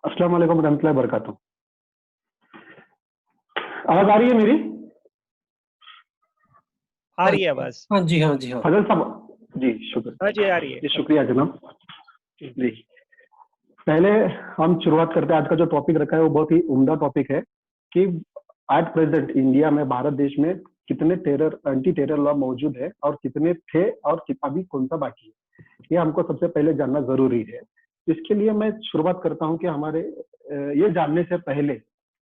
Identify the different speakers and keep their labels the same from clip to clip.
Speaker 1: अस्सलाम वालेकुम रहमतुल्लाहि बरकातुहू। आवाज आ रही है मेरी?
Speaker 2: आ रही है आवाज।
Speaker 3: हाँ जी, हाँ जी, हाँ।
Speaker 1: फजल साहब जी, शुक्र।
Speaker 2: हाँ जी, आ रही है
Speaker 1: जी शुक्रिया जनाब जी। पहले हम शुरुआत करते हैं। आज का जो टॉपिक रखा है वो बहुत ही उम्दा टॉपिक है कि एट प्रेजेंट इंडिया में, भारत देश में कितने एंटी टेरर लॉ मौजूद है और कितने थे और अभी कौन सा बाकी है, ये हमको सबसे पहले जानना जरूरी है। इसके लिए मैं शुरुआत करता हूं कि हमारे ये जानने से पहले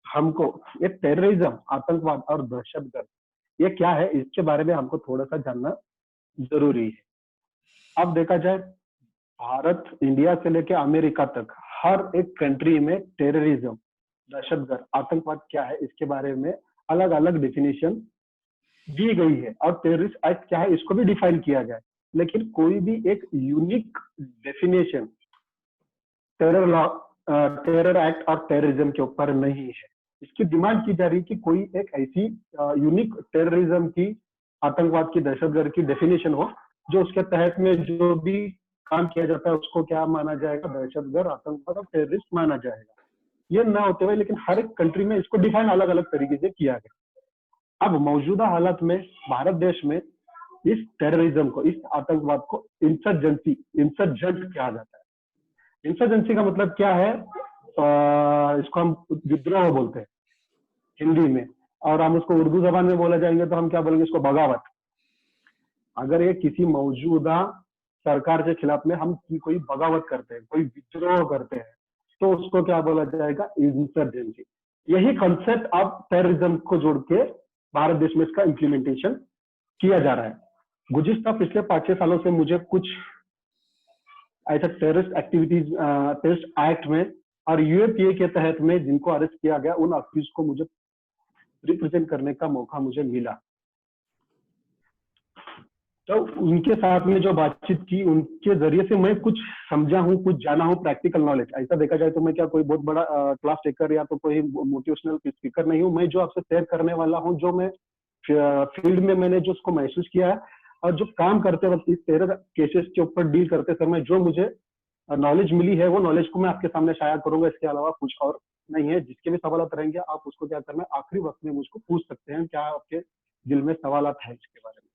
Speaker 1: हमको ये टेररिज्म, आतंकवाद और दहशतगर्द ये क्या है, इसके बारे में हमको थोड़ा सा जानना जरूरी है। अब देखा जाए भारत, इंडिया से लेकर अमेरिका तक हर एक कंट्री में टेररिज्म, दहशतगर्द, आतंकवाद क्या है इसके बारे में अलग अलग डेफिनेशन दी गई है और टेररिस्ट एक्ट क्या है इसको भी डिफाइन किया गया है। लेकिन कोई भी एक unique definition terror law, terror act और टेररिज्म के ऊपर नहीं है। इसकी डिमांड की जा रही है कि कोई एक ऐसी यूनिक टेररिज्म की, आतंकवाद की, दहशतगर्द की डेफिनेशन हो जो उसके तहत में जो भी काम किया जाता है उसको क्या माना जाएगा, दहशतगर्द, आतंकवाद और टेररिस्ट माना जाएगा। ये ना होते हुए लेकिन हर एक कंट्री में इसको डिफाइन अलग अलग तरीके से किया गया। अब मौजूदा हालत में भारत देश में इस टेररिज्म को, इस आतंकवाद को इंसर्जेंट कहा जाता है। इंसर्जेंसी का मतलब क्या है? इसको हम विद्रोह बोलते हैं हिंदी में, और हम उसको उर्दू जबान में बोला जाएंगे तो हम क्या बोलेंगे, इसको बगावत। अगर ये किसी मौजूदा सरकार के खिलाफ में हम कोई बगावत करते हैं, कोई विद्रोह करते हैं, तो उसको क्या बोला जाएगा, इंसर्जेंसी। यही कॉन्सेप्ट अब टेररिज्म को जोड़ के भारत देश में इसका इम्प्लीमेंटेशन किया जा रहा है। गुज़िश्ता पिछले 5-6 सालों से मुझे कुछ ऐसा टेररिस्ट एक्टिविटीज, टेररिस्ट एक्ट में और यूएपीए के तहत में जिनको अरेस्ट किया गया, उन अक्यूज को मुझे रिप्रेजेंट करने का मौका मुझे मिला। तो उनके साथ में जो बातचीत की, उनके जरिए से मैं कुछ समझा हूँ, कुछ जाना हूँ, प्रैक्टिकल नॉलेज। ऐसा देखा जाए तो मैं क्या कोई बहुत बड़ा क्लास टेकर या तो कोई मोटिवेशनल स्पीकर नहीं हूँ। मैं जो आपसे शेयर करने वाला हूँ, जो मैं फील्ड में मैंने जो उसको महसूस किया है और जो काम करते वक्त इस टेरर केसेस के ऊपर डील करते समय जो मुझे नॉलेज मिली है, वो नॉलेज को मैं आपके सामने शाया करूंगा। इसके अलावा कुछ और नहीं है। जिसके भी सवाल रहेंगे आप उसको क्या करना है, आखिरी वक्त में मुझको पूछ सकते हैं, क्या आपके दिल में सवाल है इसके बारे में।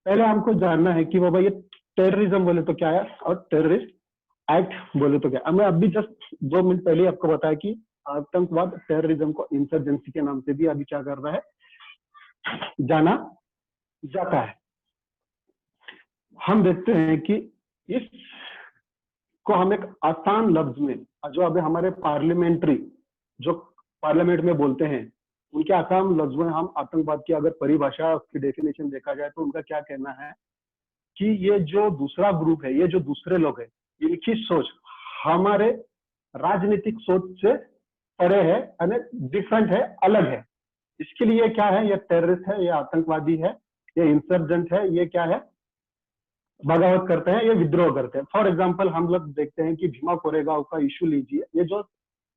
Speaker 1: पहले हमको जानना है कि बाबा ये टेररिज्म बोले तो क्या है और टेररिस्ट एक्ट बोले तो क्या है। मैं अभी जस्ट 2 मिनट पहले आपको बताया कि आतंकवाद टेररिज्म को इंसर्जेंसी के नाम से भी अभी क्या कर रहा है, जाना जाता है। हम देखते हैं कि इस को हम एक आसान लफ्ज में, जो अभी हमारे पार्लियामेंट्री जो पार्लियामेंट में बोलते हैं, उनके आसान लफ्ज में हम आतंकवाद की अगर परिभाषा, उसकी डेफिनेशन देखा जाए तो उनका क्या कहना है कि ये जो दूसरा ग्रुप है, ये जो दूसरे लोग हैं, इनकी सोच हमारे राजनीतिक सोच से परे है, डिफरेंट है, अलग है। इसके लिए क्या है, ये टेररिस्ट है, ये आतंकवादी है, ये इंसर्जेंट है, ये क्या है, बगावत करते हैं, ये विद्रोह करते हैं। फॉर एग्जाम्पल हम लोग देखते हैं कि भीमा कोरेगांव का इशू लीजिए, ये जो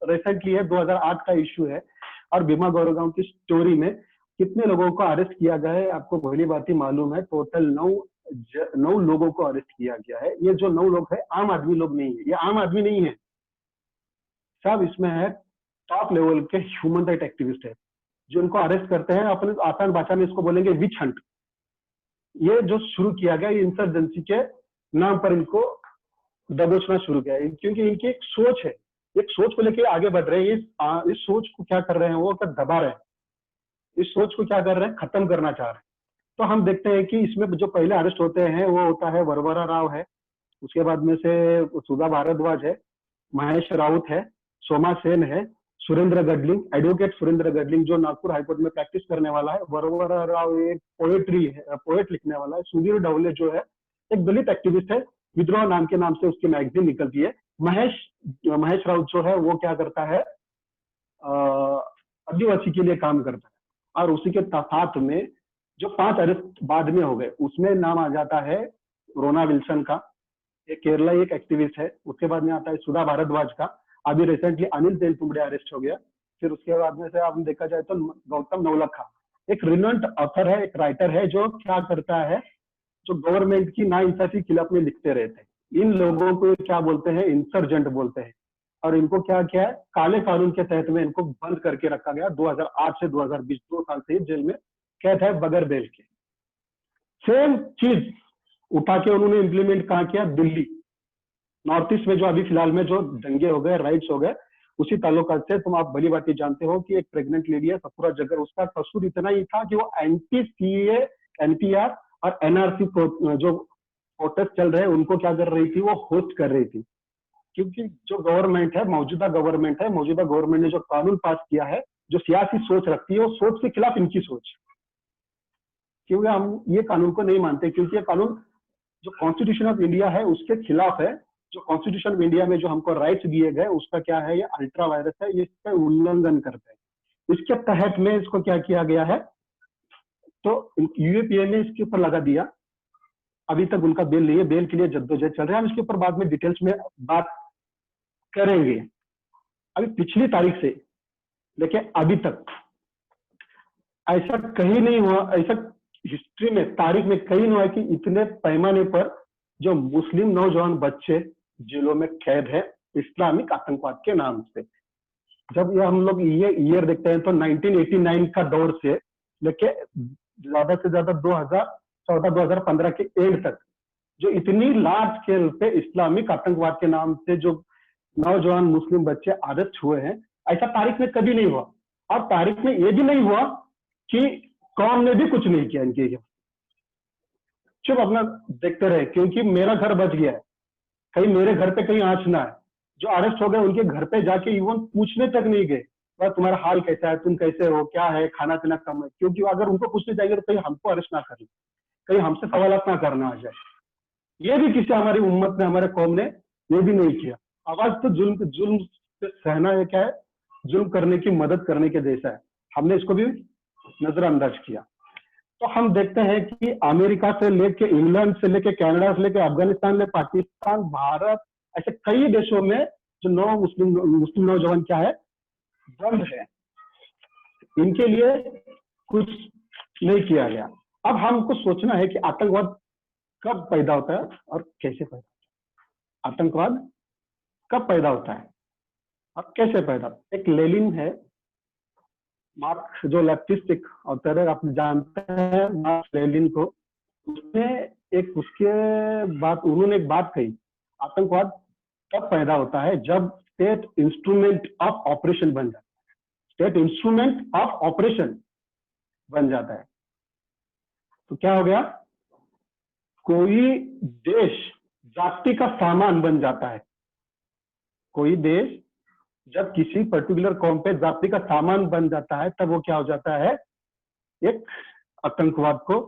Speaker 1: रिसेंटली है 2008 का इशू है, और भीमा कोरेगांव की स्टोरी में कितने लोगों को अरेस्ट किया गया है आपको भली बात ही मालूम है। टोटल 9 लोगों को अरेस्ट किया गया है। ये जो 9 लोग है आम आदमी लोग नहीं है, ये आम आदमी नहीं है साहब, इसमें है टॉप लेवल के ह्यूमन राइट एक्टिविस्ट है जो इनको अरेस्ट करते हैं। अपने आसान भाषा में इसको बोलेंगे विच हंट। ये जो शुरू किया गया, ये इंसर्जेंसी के नाम पर इनको दबोचना शुरू किया है, क्योंकि इनकी एक सोच है, एक सोच को लेके आगे बढ़ रहे हैं। इस सोच को क्या कर रहे हैं, वो क्या दबा रहे हैं, इस सोच को क्या कर रहे हैं, खत्म करना चाह रहे हैं। तो हम देखते हैं कि इसमें जो पहले अरेस्ट होते हैं वो होता है वरवरा राव है, उसके बाद में से सुधा भारद्वाज है, महेश राउत है, सोमा सेन है, सुरेंद्र गडलिंग, एडवोकेट सुरेंद्र गडलिंग जो नागपुर हाईकोर्ट में प्रैक्टिस करने वाला है, वरवरा राव एक पोएट्री है, पोएट लिखने वाला है, सुधीर ढवले जो है एक दलित एक्टिविस्ट है, विद्रोह नाम के नाम से उसकी मैगजीन निकलती है। महेश राउत जो है वो क्या करता है, आदिवासी के लिए काम करता है। और उसी के साथ में जो 5 अरेस्ट बाद में हो गए, उसमें नाम आ जाता है रोना विल्सन का, एक केरला एक एक्टिविस्ट है। उसके बाद में आता है सुधा भारद्वाज का, अभी रिसेंटली अनिल तेलतुंबड़े अरेस्ट हो गया। फिर उसके बाद में से अब देखा जाए तो गौतम नवलखा एक रिनोन्ड ऑथर है, एक राइटर है, जो क्या करता है, जो गवर्नमेंट की नाइंसाफी के खिलाफ में लिखते रहते हैं। इन लोगों को क्या बोलते हैं, इंसर्जेंट बोलते हैं। और इनको क्या किया है, काले कानून के तहत में इनको बंद करके रखा गया। 2008 से 2020 2 साल से जेल में कैद है बगैर बेल के। सेम चीज उठा के उन्होंने इम्प्लीमेंट कहाँ किया, दिल्ली नॉर्थ ईस्ट में जो अभी फिलहाल में जो दंगे हो गए, राइट्स हो गए, उसी ताल्लुकात से तुम आप भली बात जानते हो कि एक प्रेग्नेंट लेडी है सफूरा जगर, उसका कसूर इतना ही था कि वो एंटी सीए एनपीआर और एनआरसी जो प्रोटेस्ट चल रहे हैं उनको क्या कर रही थी, वो होस्ट कर रही थी। क्योंकि जो गवर्नमेंट है, मौजूदा गवर्नमेंट ने जो कानून पास किया है, जो सियासी सोच रखती है, वो सोच के खिलाफ इनकी सोच, क्योंकि हम ये कानून को नहीं मानते, क्योंकि ये कानून जो कॉन्स्टिट्यूशन ऑफ इंडिया है उसके खिलाफ है। जो कॉन्स्टिट्यूशन ऑफ इंडिया में जो हमको राइट्स दिए गए उसका क्या है, ये अल्ट्रा वायरस है, ये इसका उल्लंघन करते हैं। इसके तहत में इसको क्या किया गया है, तो यूएपीए ने इसके ऊपर लगा दिया। अभी तक उनका बेल नहीं है, बेल के लिए जद्दोजहद चल रहा है, हम इसके ऊपर बाद में डिटेल्स में बात करेंगे। अभी पिछली तारीख से लेकिन अभी तक ऐसा कहीं नहीं हुआ, ऐसा हिस्ट्री में तारीख में कहीं नहीं हुआ कि इतने पैमाने पर जो मुस्लिम नौजवान बच्चे जेलों में कैद है इस्लामिक आतंकवाद के नाम से। जब ये हम लोग ये ईयर देखते हैं तो 1989 का दौर से लेके ज्यादा से ज्यादा 2014-2015 के एंड तक जो इतनी लार्ज स्केल पे इस्लामिक आतंकवाद के नाम से जो नौजवान मुस्लिम बच्चे अरेस्ट हुए हैं, ऐसा तारीख में कभी नहीं हुआ। और तारीख में ये भी नहीं हुआ कि कौम ने भी कुछ नहीं किया इनके, चुप अपना देखते रहे, क्योंकि मेरा घर बच गया है, कहीं मेरे घर पे कहीं आंच ना है। जो अरेस्ट हो गए उनके घर पे जाके इवन पूछने तक नहीं गए, बस तुम्हारा हाल कैसा है, तुम कैसे हो, क्या है, खाना पीना कम है, क्योंकि अगर उनको पूछने जाएंगे तो कहीं हमको अरेस्ट ना कर ले, कहीं हमसे सवाल ना करना आ जाए। ये भी किसी हमारी उम्मत ने, हमारे कौम ने ये भी नहीं किया। आवाज तो जुल्म से सहना है, क्या है, जुल्म करने की मदद करने के जैसा है, हमने इसको भी नजरअंदाज किया। तो हम देखते हैं कि अमेरिका से लेके, इंग्लैंड से लेके, कनाडा से लेके, अफगानिस्तान में, पाकिस्तान, भारत, ऐसे कई देशों में जो मुस्लिम नौजवान क्या है, बंद है, इनके लिए कुछ नहीं किया गया। अब हमको सोचना है कि आतंकवाद कब पैदा होता है और कैसे पैदा होता है। आतंकवाद कब पैदा होता है और कैसे पैदा होता है। एक लेनिन है, मार्क्स जो लेफ्टिस्टिक ऑथर है, आप जानते हैं मार्क्स लेनिन को, उसने एक उसके बात, उन्होंने एक बात कही, आतंकवाद तब पैदा होता है जब स्टेट इंस्ट्रूमेंट ऑफ ऑपरेशन बन जाता है, स्टेट इंस्ट्रूमेंट ऑफ ऑपरेशन बन जाता है। तो क्या हो गया, कोई देश जाति का सामान बन जाता है। कोई देश जब किसी पर्टिकुलर कौम पे जाति का सामान बन जाता है, तब वो क्या हो जाता है, एक आतंकवाद को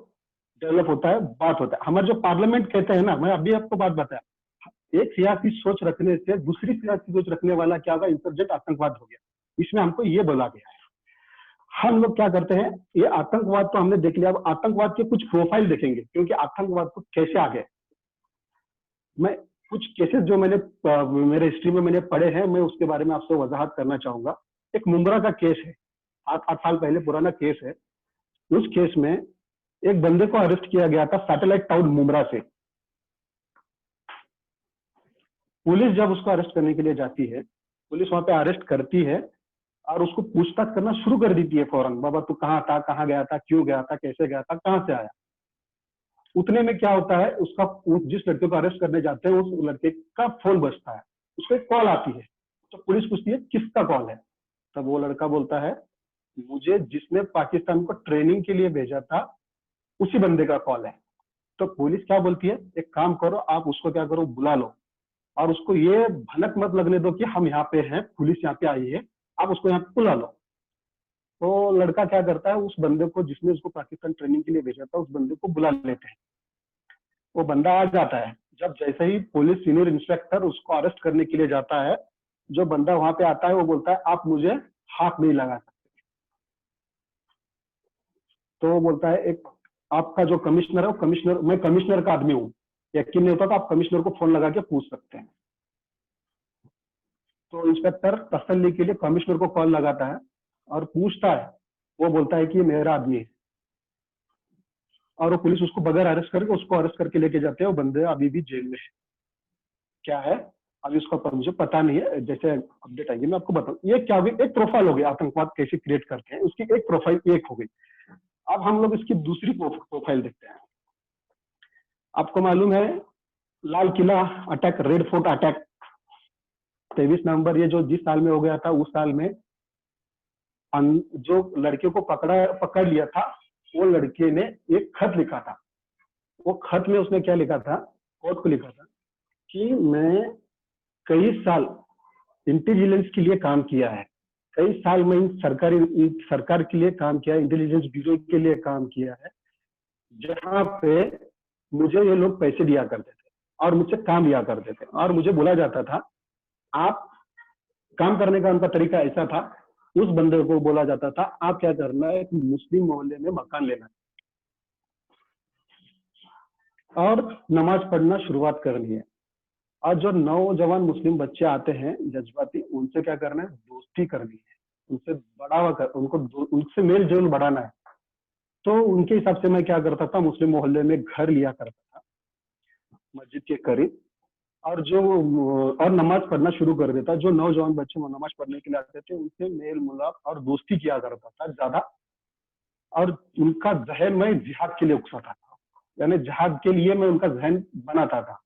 Speaker 1: डेवलप होता है, बात होता है। हमारे जो पार्लियामेंट कहते हैं ना, मैं अभी आपको बात बताया, एक सियासी सोच रखने से दूसरी सियासी सोच रखने वाला क्या होगा, इंसर्जेंट आतंकवाद हो गया। इसमें हमको ये बोला गया है। हम लोग क्या करते हैं, ये आतंकवाद तो हमने देख लिया, अब आतंकवाद के कुछ प्रोफाइल देखेंगे, क्योंकि आतंकवाद को कैसे आ गए। मैं कुछ केसेस जो मैंने मेरे हिस्ट्री में मैंने पढ़े हैं, मैं उसके बारे में आपसे वजाहत करना चाहूंगा। एक मुंब्रा का केस है, 8 साल पहले पुराना केस है। उस केस में एक बंदे को अरेस्ट किया गया था सैटेलाइट टाउन मुंब्रा से। पुलिस जब उसको अरेस्ट करने के लिए जाती है, पुलिस वहां पे अरेस्ट करती है और उसको पूछताछ करना शुरू कर देती है फौरन, बाबा तू कहाँ था, कहाँ गया था, क्यों गया था, कैसे गया था, कहाँ से आया। उतने में क्या होता है, उसका जिस लड़के को अरेस्ट करने जाते हैं उस लड़के का फोन बजता है, उसको एक कॉल आती है। तो पुलिस पूछती है किसका कॉल है, तब वो लड़का बोलता है मुझे जिसने पाकिस्तान को ट्रेनिंग के लिए भेजा था उसी बंदे का कॉल है। तो पुलिस क्या बोलती है, एक काम करो, आप उसको क्या करो, बुला लो और उसको ये भनक मत लगने दो कि हम यहाँ पे हैं, पुलिस यहाँ पे आई है, आप उसको यहाँ पे बुला लो। तो लड़का क्या करता है, उस बंदे को जिसने उसको पाकिस्तान ट्रेनिंग के लिए भेजा था, उस बंदे को बुला लेते हैं। वो बंदा आ जाता है। जब जैसे ही पुलिस सीनियर इंस्पेक्टर उसको अरेस्ट करने के लिए जाता है, जो बंदा वहां पे आता है वो बोलता है आप मुझे हाथ नहीं लगा सकते। तो वो बोलता है एक आपका जो कमिश्नर है, वो कमिश्नर, मैं कमिश्नर का आदमी हूँ, यकीन नहीं होता तो आप कमिश्नर को फोन लगा के पूछ सकते हैं। तो इंस्पेक्टर तसल्ली के लिए कमिश्नर को कॉल लगाता है और पूछता है, वो बोलता है कि ये मेरा आदमी है। और वो पुलिस उसको बगैर अरेस्ट करके उसको अरेस्ट करके लेके जाते हैं। वो बंदे अभी भी जेल में है। क्या है, अभी उसका पर मुझे पता नहीं है, जैसे अपडेट आएगी मैं आपको बताऊँ। ये क्या होगी, एक प्रोफाइल हो गई आतंकवाद कैसे क्रिएट करते हैं, उसकी एक प्रोफाइल एक हो गई। अब हम लोग इसकी दूसरी प्रोफाइल देखते हैं। आपको मालूम है Lal Qila attack, red fort attack 23 नवंबर, ये जो जिस साल में हो गया था, उस साल में जो लड़के को पकड़ लिया था, वो लड़के ने एक खत लिखा था। वो खत में उसने क्या लिखा था, कोर्ट को लिखा था कि मैं कई साल इंटेलिजेंस के लिए काम किया है, कई साल में सरकार के लिए काम किया है, इंटेलिजेंस ब्यूरो के लिए काम किया है, जहां पे मुझे ये लोग पैसे दिया करते थे और मुझसे काम लिया करते थे, और मुझे बोला जाता था, आप काम करने का उनका तरीका ऐसा था, उस बंदे को बोला जाता था आप क्या करना है, एक मुस्लिम मोहल्ले में मकान लेना है और नमाज पढ़ना शुरुआत करनी है, और जो नौजवान मुस्लिम बच्चे आते हैं जज्बाती, उनसे क्या करना है, दोस्ती करनी है, उनसे बढ़ावा कर, उनसे मेल जोल बढ़ाना है। तो उनके हिसाब से मैं क्या करता था, मुस्लिम मोहल्ले में घर लिया करता था मस्जिद के करीब, और नमाज पढ़ना शुरू कर देता। जो नौजवान बच्चे नमाज पढ़ने के लिए आते थे, उनसे मेल मुलाक और दोस्ती किया करता था ज्यादा, और उनका जहन मैं जिहाद के लिए उकसाता था, यानी जिहाद के लिए मैं उनका जहन बनाता था।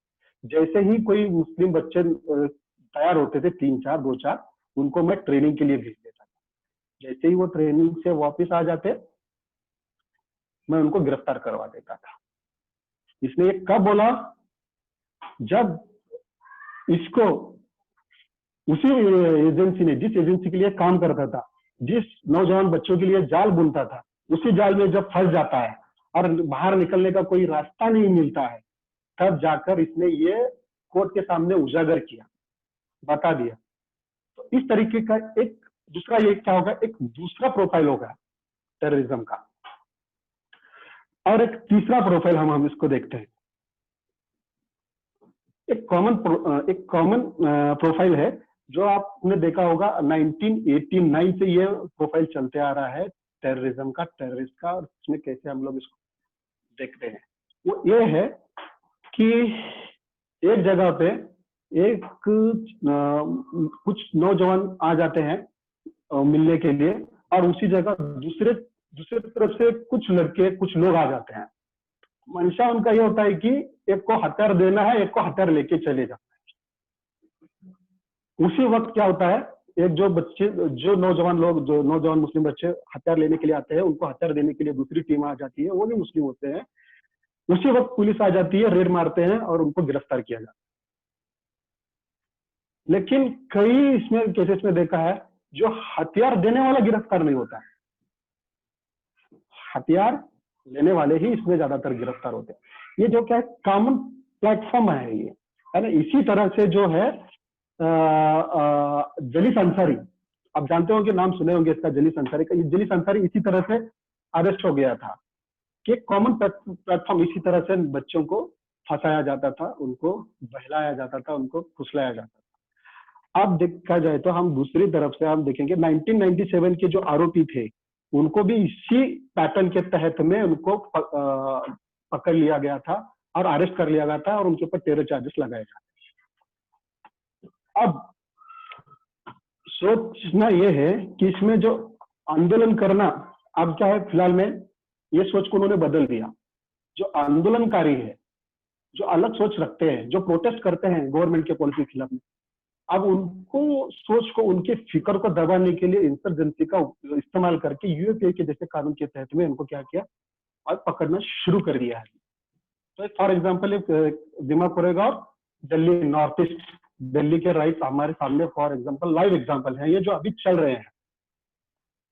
Speaker 1: जैसे ही कोई मुस्लिम बच्चे तैयार होते थे, 3-4 2-4, उनको मैं ट्रेनिंग के लिए भेज देता था। जैसे ही वो ट्रेनिंग से वापस आ जाते, मैं उनको गिरफ्तार करवा देता था। इसने ये कब बोला, जब इसको उसी एजेंसी ने, जिस एजेंसी के लिए काम करता था, जिस नौजवान बच्चों के लिए जाल बुनता था, उसी जाल में जब फंस जाता है और बाहर निकलने का कोई रास्ता नहीं मिलता है, तब जाकर इसने ये कोर्ट के सामने उजागर किया, बता दिया। तो इस तरीके का एक दूसरा, ये क्या होगा, एक दूसरा प्रोफाइल होगा टेररिज्म का। और एक तीसरा प्रोफाइल हम इसको देखते हैं। एक कॉमन प्रोफाइल है जो आपने देखा होगा, 1989 से ये प्रोफाइल चलते आ रहा है टेररिज्म का, टेररिस्ट का, और इसमें कैसे हम लोग इसको देखते हैं। वो ये है कि एक जगह पे कुछ नौजवान आ जाते हैं मिलने के लिए, और उसी जगह दूसरे तरफ से कुछ लड़के, कुछ लोग आ जाते हैं। मंशा उनका ये होता है कि एक को हथियार देना है, एक को हथियार लेके चले जाना है। उसी वक्त क्या होता है, एक जो नौजवान मुस्लिम बच्चे हथियार लेने के लिए आते हैं, उनको हथियार देने के लिए दूसरी टीम आ जाती है, वो भी मुस्लिम होते हैं। उसी वक्त पुलिस आ जाती है, रेड मारते हैं और उनको गिरफ्तार किया जाता है। लेकिन कई इसमें केसेस में देखा है, जो हथियार देने वाला गिरफ्तार नहीं होता है, हथियार लेने वाले ही इसमें ज्यादातर गिरफ्तार होते हैं। ये जो क्या है, कॉमन प्लेटफॉर्म है ये, है ना। इसी तरह से जो है जलीस अंसारी, आप जानते हो कि नाम सुने होंगे इसका, जलीस अंसारी का। जलीस अंसारी इसी तरह से अरेस्ट हो गया था कि कॉमन प्लेटफॉर्म, इसी तरह से बच्चों को फंसाया जाता था, उनको बहलाया जाता था, उनको फुसलाया जाता था। अब देखा जाए तो हम दूसरी तरफ से हम देखेंगे 1997 के जो आरोपी थे, उनको भी इसी पैटर्न के तहत में उनको पकड़ लिया गया था और अरेस्ट कर लिया गया था, और उनके ऊपर टेरर चार्जेस लगाए गए। अब सोचना यह है कि इसमें जो आंदोलन करना, अब क्या है, फिलहाल में ये सोच को उन्होंने बदल दिया। जो आंदोलनकारी है, जो अलग सोच रखते हैं, जो प्रोटेस्ट करते हैं गवर्नमेंट के पॉलिसी के खिलाफ में, अब उनको सोच को, उनके फिक्र को दबाने के लिए इंसर्जेंसी का इस्तेमाल करके यूएपीए के जैसे कानून के तहत में उनको क्या किया, और पकड़ना शुरू कर दिया है। तो फॉर एग्जांपल दिमाग पड़ेगा, दिल्ली नॉर्थ ईस्ट, दिल्ली के राइट्स हमारे सामने फॉर एग्जांपल लाइव एग्जांपल है, ये जो अभी चल रहे हैं।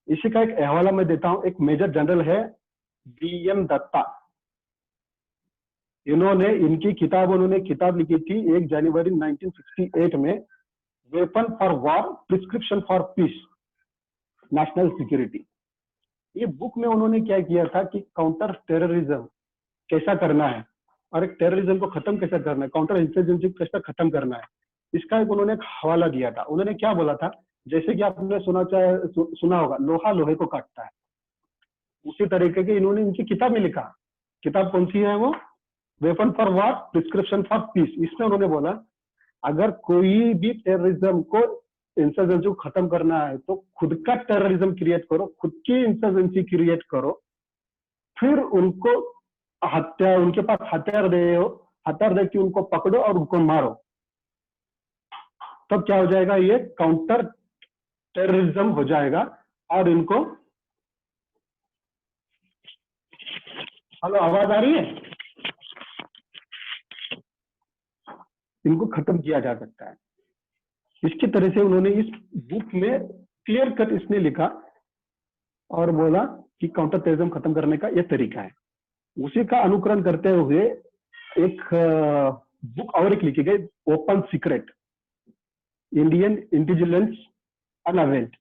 Speaker 1: इसी का एक हवाला मैं देता हूं। एक मेजर जनरल है BM दत्ता, उन्होंने किताब लिखी थी 1 जनवरी 1968 में, weapon for war, prescription for piece, national security. ये बुक में उन्होंने क्या किया था कि काउंटर टेररिज्म कैसा करना है, और एक टेररिज्म को खत्म कैसे करना है, काउंटर इंसर्जेंसी कैसे खत्म करना है, इसका उन्होंने एक हवाला दिया था। उन्होंने क्या बोला था, जैसे कि आपने सुना होगा, लोहा लोहे को काटता है, उसी तरीके के इन्होंने इनकी किताब में लिखा। किताब कौन सी है वो, weapon for war, prescription for piece. इसमें उन्होंने बोला अगर कोई भी टेररिज्म को, इंसर्जेंसी को खत्म करना है तो खुद का टेररिज्म क्रिएट करो, खुद की इंसर्जेंसी क्रिएट करो, फिर उनको हत्या, उनके पास हथियार दे के उनको पकड़ो और उनको मारो। तब क्या हो जाएगा, ये काउंटर टेररिज्म हो जाएगा और इनको, हेलो आवाज आ रही है, इनको खत्म किया जा सकता है। इसकी तरह से उन्होंने इस बुक में क्लियर कट इसने लिखा और बोला कि काउंटर टेररिज्म खत्म करने का यह तरीका है। उसी का अनुकरण करते हुए एक बुक और एक लिखी गई, open secret, Indian intelligence unveiled.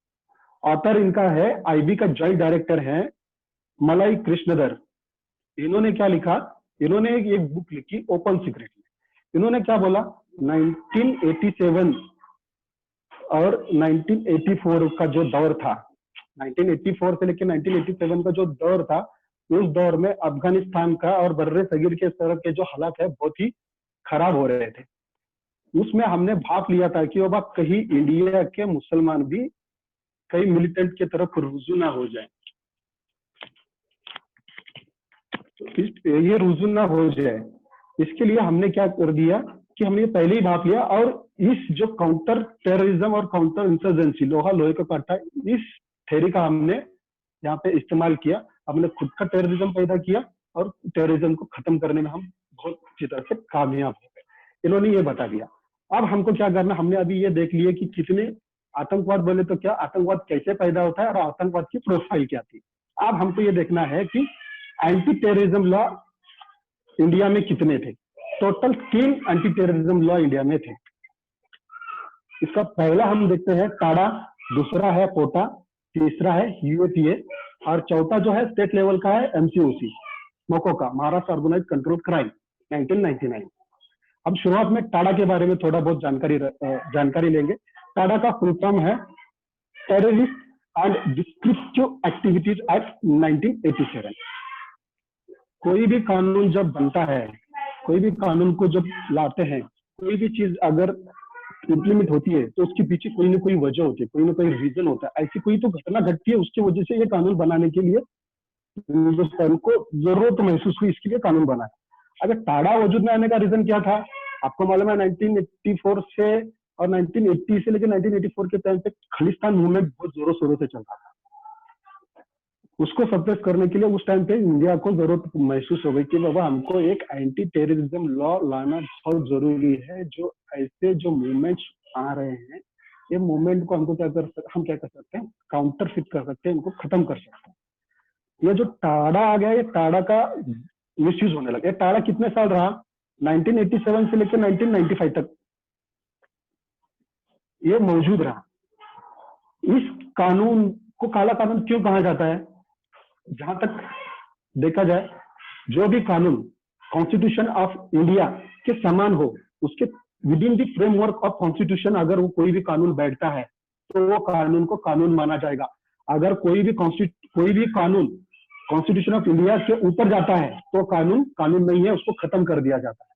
Speaker 1: Author इनका है, आईबी का जॉइंट डायरेक्टर है मलाई कृष्णधर। इन्होंने क्या लिखा, इन्होंने एक बुक लिखी ओपन सीक्रेट। इन्होंने क्या बोला, 1987 और 1984 का जो दौर था, 1984 से लेकर 1987 का जो दौर था, उस दौर में अफगानिस्तान का और बर्रे सगीर के तरफ के जो हालात है बहुत ही खराब हो रहे थे। उसमें हमने भाग लिया था कि वो कहीं इंडिया के मुसलमान भी कई मिलिटेंट की तरफ रुजू ना हो जाए, ये रुजू ना हो जाए। इसके लिए हमने क्या कर दिया कि हमने पहले ही भाग लिया और इस जो काउंटर टेररिज्म और काउंटर इंसर्जेंसी, लोहा लोहे का काटा, इस थ्योरी का हमने यहाँ पे इस्तेमाल किया। हमने खुद का टेररिज्म पैदा किया और टेररिज्म को खत्म करने में हम बहुत अच्छी तरह से कामयाब हो गए। इन्होंने ये बता दिया। अब हमको क्या करना, हमने अभी ये देख लिया कि कितने आतंकवाद, बोले तो क्या आतंकवाद कैसे पैदा होता है और आतंकवाद की प्रोफाइल क्या थी। अब हमको ये देखना है कि एंटी टेररिज्म लॉ इंडिया में कितने थे। Total 3 anti terrorism law India में थे। इसका पहला हम देखते हैं टाडा, दूसरा है पोटा, तीसरा है यूएपीए और चौथा जो है स्टेट लेवल का है एमसीओसी, मोकोका, महाराष्ट्र ऑर्गेनाइज कंट्रोल क्राइम, 1999। अब शुरुआत में टाडा के बारे में थोड़ा बहुत जानकारी लेंगे। टाडा का फुल फॉर्म है terrorist and descriptive activities act 1987। कोई भी कानून जब बनता है, कोई भी कानून को जब लाते हैं, कोई भी चीज अगर इम्प्लीमेंट होती है तो उसके पीछे कोई ना कोई वजह होती है, कोई ना कोई रीजन होता है। ऐसी कोई तो घटना घटती है, उसकी वजह से ये कानून बनाने के लिए हिंदुस्तान को जरूरत महसूस हुई, इसके लिए कानून बना है। अगर टाडा वजूद में आने का रीजन क्या था, आपको मालूम है 1984 से और 1980 से लेकर 1984 के टाइम पे खालिस्तान मूवमेंट बहुत जोरों शोरों से चल रहा था। उसको सप्रेस करने के लिए उस टाइम पे इंडिया को जरूरत महसूस हो गई कि बाबा हमको एक एंटी टेररिज्म लॉ लाना बहुत जरूरी है। जो ऐसे जो मूवमेंट्स आ रहे हैं, ये मूवमेंट को हमको हम क्या कर सकते हैं, काउंटर फिट कर सकते हैं, इनको खत्म कर सकते हैं। ये जो टाडा आ गया, ये टाडा का मिसयूज होने लगा। टाडा कितने साल रहा, 1987 से लेकर 1995 तक ये मौजूद रहा। इस कानून को काला कानून क्यों कहा जाता है? जहां तक देखा जाए, जो भी कानून कॉन्स्टिट्यूशन ऑफ इंडिया के समान हो, उसके with in the framework of constitution अगर वो कोई भी कानून बैठता है तो वो कानून को कानून माना जाएगा। अगर कोई भी कानून कॉन्स्टिट्यूशन ऑफ इंडिया के ऊपर जाता है तो कानून कानून नहीं है, उसको खत्म कर दिया जाता है।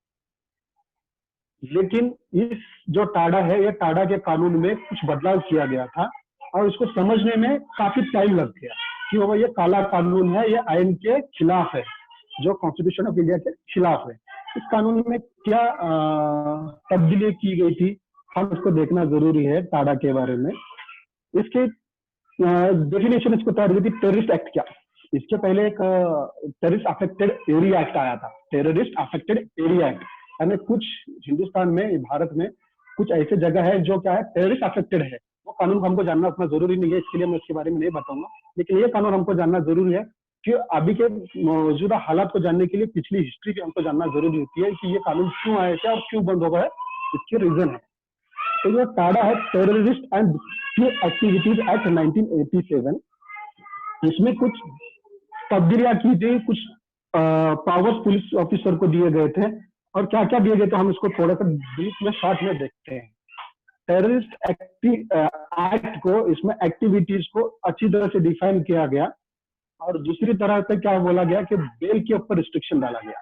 Speaker 1: लेकिन इस जो टाडा है, ये टाडा के कानून में कुछ बदलाव किया गया था और इसको समझने में काफी टाइम लग गया कि बाबा ये काला कानून है, ये आइन के खिलाफ है, जो कॉन्स्टिट्यूशन ऑफ इंडिया के खिलाफ है। इस कानून में क्या तब्दीली की गई थी, हम इसको देखना जरूरी है। टाडा के बारे में इसके डेफिनेशन इसको तैयार हुई थी, टेररिस्ट एक्ट क्या। इसके पहले एक टेररिस्ट अफेक्टेड एरिया एक्ट आया था, टेररिस्ट अफेक्टेड एरिया एक्ट, यानी कुछ हिंदुस्तान में, भारत में कुछ ऐसे जगह है जो क्या है, टेररिस्ट अफेक्टेड है। वो कानून हमको जानना उतना जरूरी नहीं है, इसके लिए मैं इसके बारे में नहीं बताऊंगा, लेकिन ये कानून हमको जानना जरूरी है कि अभी के मौजूदा हालात को जानने के लिए पिछली हिस्ट्री भी हमको जानना जरूरी होती है कि ये कानून क्यों आए थे और क्यों बंद हो गए, इसके रीजन है। तो ये टाडा है, टेररिस्ट एंड एक्टिविटीज एक्ट 1987। इसमें कुछ तब्दीलियां की गई, कुछ पावर्स पुलिस ऑफिसर को दिए गए थे और क्या क्या दिए गए थे हम इसको थोड़ा सा ब्रीफ में शॉर्ट में देखते हैं। टेररिस्ट एक्ट को, इसमें एक्टिविटीज को अच्छी तरह से डिफाइन किया गया और दूसरी तरह से क्या बोला गया कि बेल के ऊपर रिस्ट्रिक्शन डाला गया।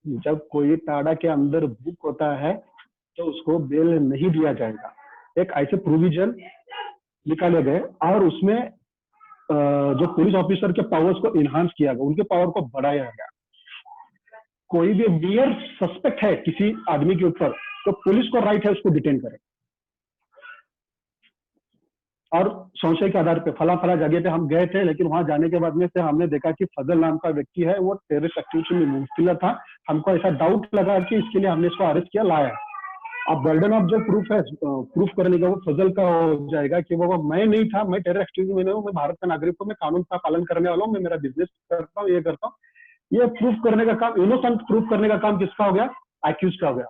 Speaker 1: जब कोई टाडा के अंदर बुक होता है तो उसको बेल नहीं दिया जाएगा। एक ऐसे प्रोविजन निकाले गए और उसमें जो पुलिस ऑफिसर के पावर्स को इनहांस किया गया, उनके पावर को बढ़ाया गया। कोई भी बियर सस्पेक्ट है किसी आदमी के ऊपर तो पुलिस को राइट है उसको डिटेन करे, और संशय के आधार पे फला फला जगह पे हम गए थे, लेकिन वहां जाने के बाद में से हमने देखा कि फजल नाम का व्यक्ति है, वो टेररिस्ट एक्टिविटी में मुब्तला था। हमको ऐसा डाउट लगा कि इसके लिए हमने इसको अरेस्ट किया, लाया। अब बर्डन ऑफ जो प्रूफ है, प्रूफ करने का वो फजल का हो जाएगा कि वो मैं नहीं था, मैं टेरर एक्टिविटी में नहीं हूँ, मैं भारत का नागरिक हूँ, मैं कानून का पालन करने वाला हूँ, मैं मेरा बिजनेस करता हूँ, ये करता हूँ। ये प्रूफ करने का काम, इनोसेंट प्रूफ करने का काम किसका हो गया? एक्यूज का हो गया।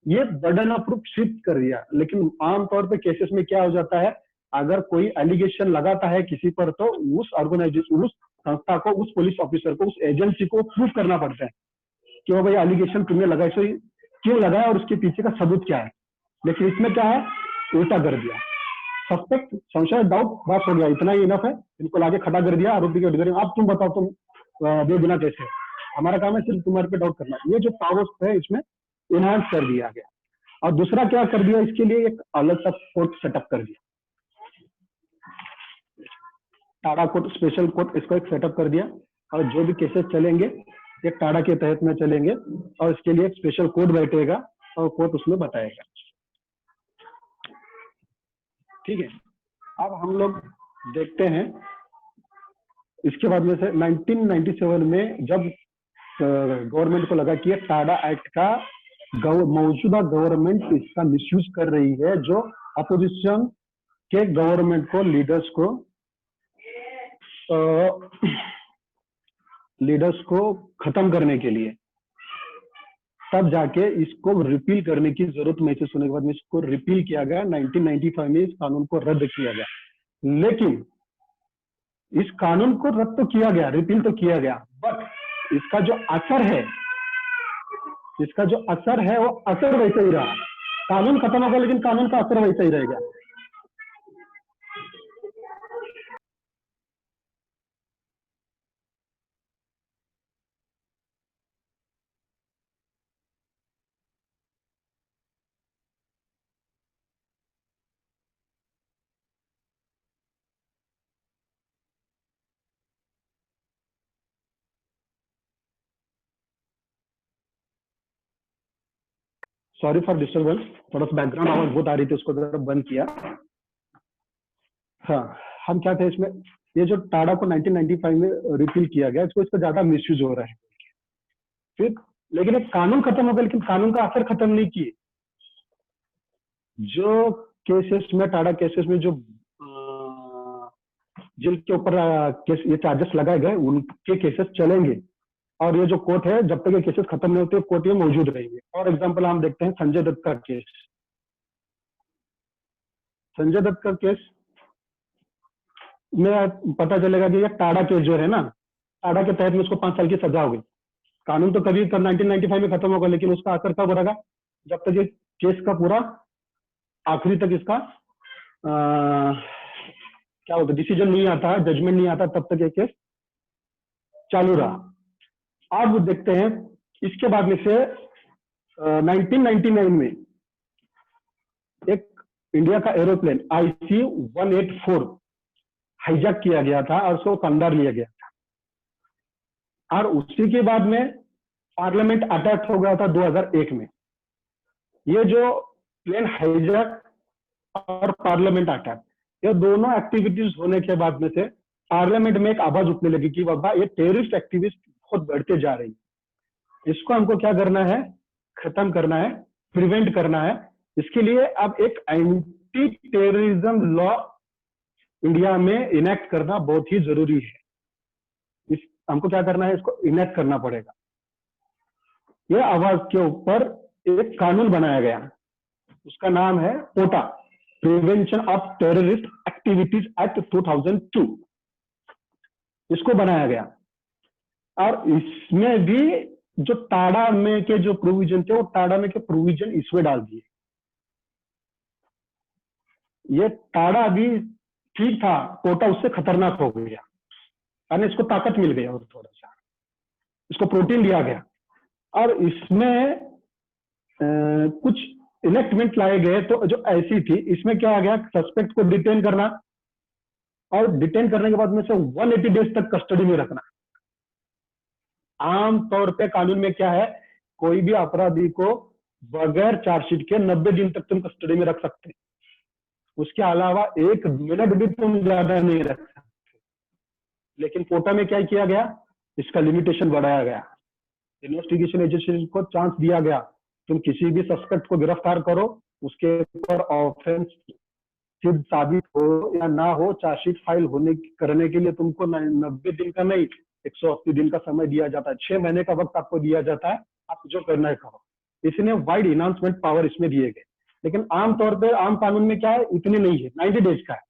Speaker 1: ये बर्डन ऑफ प्रूफ शिफ्ट कर दिया। लेकिन आमतौर पे केसेस में क्या हो जाता है, अगर कोई एलिगेशन लगाता है किसी पर तो उस ऑर्गेनाइजेशन, उस संस्था को, उस पुलिस ऑफिसर को, उस एजेंसी को प्रूफ करना पड़ता है कि वो भाई एलिगेशन तुमने लगाया, सो क्यों लगाया और उसके पीछे का सबूत क्या है। लेकिन इसमें क्या है, उल्टा कर दिया। सस्पेक्ट, संशय, डाउट, बस हो गया, इतना ही इनफ है। इनको लाके खड़ा कर दिया आरोपी के डिग्री। अब तुम बताओ, तुम बेगुनाह कैसे है? हमारा काम है सिर्फ तुम्हारे पे डाउट करना। ये जो पावर्स है इसमें इनहांस कर दिया गया। और दूसरा क्या कर दिया, इसके लिए एक अलग सा कोर्ट सेटअप कर दिया, टाडा कोर्ट, स्पेशल कोर्ट, इसको एक सेटअप कर दिया। और जो भी केसेस चलेंगे ये टाडा के तहत में चलेंगे, और इसके लिए एक स्पेशल कोर्ट बैठेगा और कोर्ट उसमें बताएगा। ठीक है। अब हम लोग देखते हैं इसके बाद में से 1997 में जब गवर्नमेंट को लगा कि ये टाडा एक्ट का मौजूदा गवर्नमेंट इसका मिसयूज कर रही है, जो अपोजिशन के गवर्नमेंट को, लीडर्स को खत्म करने के लिए, तब जाके इसको रिपील करने की जरूरत महसूस होने के बाद में इसको रिपील किया गया। 1995 में इस कानून को रद्द किया गया। लेकिन इस कानून को रद्द तो किया गया, रिपील तो किया गया, बट इसका जो असर है वो असर वैसा ही रहा। कानून खत्म होगा लेकिन कानून का असर वैसा ही रहेगा। सॉरी फॉर डिस्टर्बेंस, थोड़ा सा बैकग्राउंड आवाज बहुत आ रही थी, उसको जरा बंद किया। हाँ, हम क्या थे इसमें, ये जो टाडा को 1995 में रिपील किया गया, इसको इसका ज्यादा मिसयूज हो रहा है। फिर लेकिन एक कानून खत्म हो गया, लेकिन कानून का असर खत्म नहीं किए। जो केसेस में, टाडा केसेस में जो जिनके ऊपर केस, ये चार्जेस लगाए गए, उनके केसेस चलेंगे। और ये जो कोर्ट है, जब तक ये केसेस खत्म नहीं होते कोर्ट में मौजूद रहेंगे। और एग्जांपल हम देखते हैं संजय दत्त का केस। संजय दत्त का केस में पता चलेगा कि ये टाडा केस जो है ना, टाडा के तहत में उसको 5 साल की सजा हो गई। कानून तो कभी 1995 में खत्म होगा, लेकिन उसका असर कब रहेगा, जब तक ये केस का पूरा आखिरी तक इसका क्या होता, डिसीजन नहीं आता, जजमेंट नहीं आता, तब तक ये केस चालू रहा। अब देखते हैं इसके बाद में से 1999 में एक इंडिया का एरोप्लेन IC-184 हाईजैक किया गया था और उसको कंधार लिया गया था। और उसी के बाद में पार्लियामेंट अटैक हो गया था 2001 में। ये जो प्लेन हाईजैक और पार्लियामेंट अटैक, ये दोनों एक्टिविटीज होने के बाद में से पार्लियामेंट में एक आवाज उठने लगी कि बाबा ये टेररिस्ट एक्टिविस्ट बहुत बढ़ते जा रही है, इसको हमको क्या करना है, खत्म करना है, प्रिवेंट करना है। इसके लिए अब एक एंटी टेररिज्म लॉ इंडिया में इनेक्ट करना बहुत ही जरूरी है। हमको क्या करना है, इसको इनेक्ट करना पड़ेगा। यह आवाज के ऊपर एक कानून बनाया गया, उसका नाम है POTA, prevention of terrorist activities act 2002। इसको बनाया गया और इसमें भी जो टाडा में के जो प्रोविजन थे, वो टाडा में के प्रोविजन इसमें डाल दिए। ये टाडा भी ठीक था, कोटा उससे खतरनाक हो गया, यानी इसको ताकत मिल गई और थोड़ा सा इसको प्रोटीन दिया गया। और इसमें कुछ इनेक्टमेंट लाए गए तो जो ऐसी थी, इसमें क्या आ गया, सस्पेक्ट को डिटेन करना और डिटेन करने के बाद में से 180 डेज तक कस्टडी में रखना। आम तौर पे कानून में क्या है, कोई भी अपराधी को बगैर चार्जशीट के 90 दिन तक तुम कस्टडी में रख सकते, उसके अलावा 1 मिनट भी तुम ज्यादा नहीं रख सकते। लेकिन पोटा में क्या किया गया, इसका लिमिटेशन बढ़ाया गया। इन्वेस्टिगेशन एजेंसी को चांस दिया गया, तुम किसी भी सस्पेक्ट को गिरफ्तार करो, उसके ऊपर ऑफेंस सिद्ध साबित हो या ना हो, चार्जशीट फाइल होने करने के लिए तुमको 90 दिन का नहीं 180 दिन का समय दिया जाता है, 6 महीने का वक्त आपको दिया जाता है, आप जो करना है करो। इसने वाइड इनाउंसमेंट पावर इसमें दिए गए। लेकिन आमतौर पर आम कानून में क्या है, इतनी नहीं है, 90 डेज का है।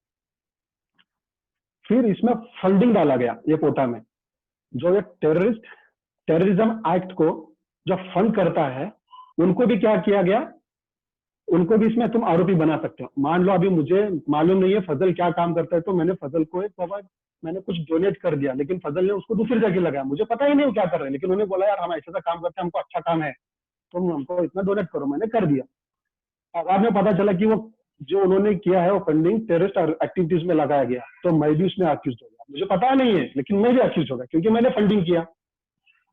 Speaker 1: फिर इसमें फंडिंग डाला गया ये कोटा में, जो ये टेररिज्म एक्ट को जो फंड करता है, उनको भी क्या किया गया, उनको भी इसमें तुम आरोपी बना सकते हो। मान लो अभी मुझे मालूम नहीं है फजल क्या काम करता है, तो मैंने फजल को मैंने कुछ डोनेट कर दिया, लेकिन फजल ने उसको दूसरी जगह लगाया, मुझे पता ही नहीं वो क्या कर रहे हैं, लेकिन उन्हें बोला यार हम ऐसा काम करते हैं, हमको अच्छा काम है, तुम हमको इतना डोनेट करो, मैंने कर दिया। बाद में पता चला कि वो जो उन्होंने किया है वो फंडिंग टेररिस्ट एक्टिविटीज में लगाया गया, तो मैं भी उसमें अक्यूज हो गया। मुझे पता नहीं है लेकिन मैं भी अक्यूज हो गया, क्योंकि मैंने फंडिंग किया।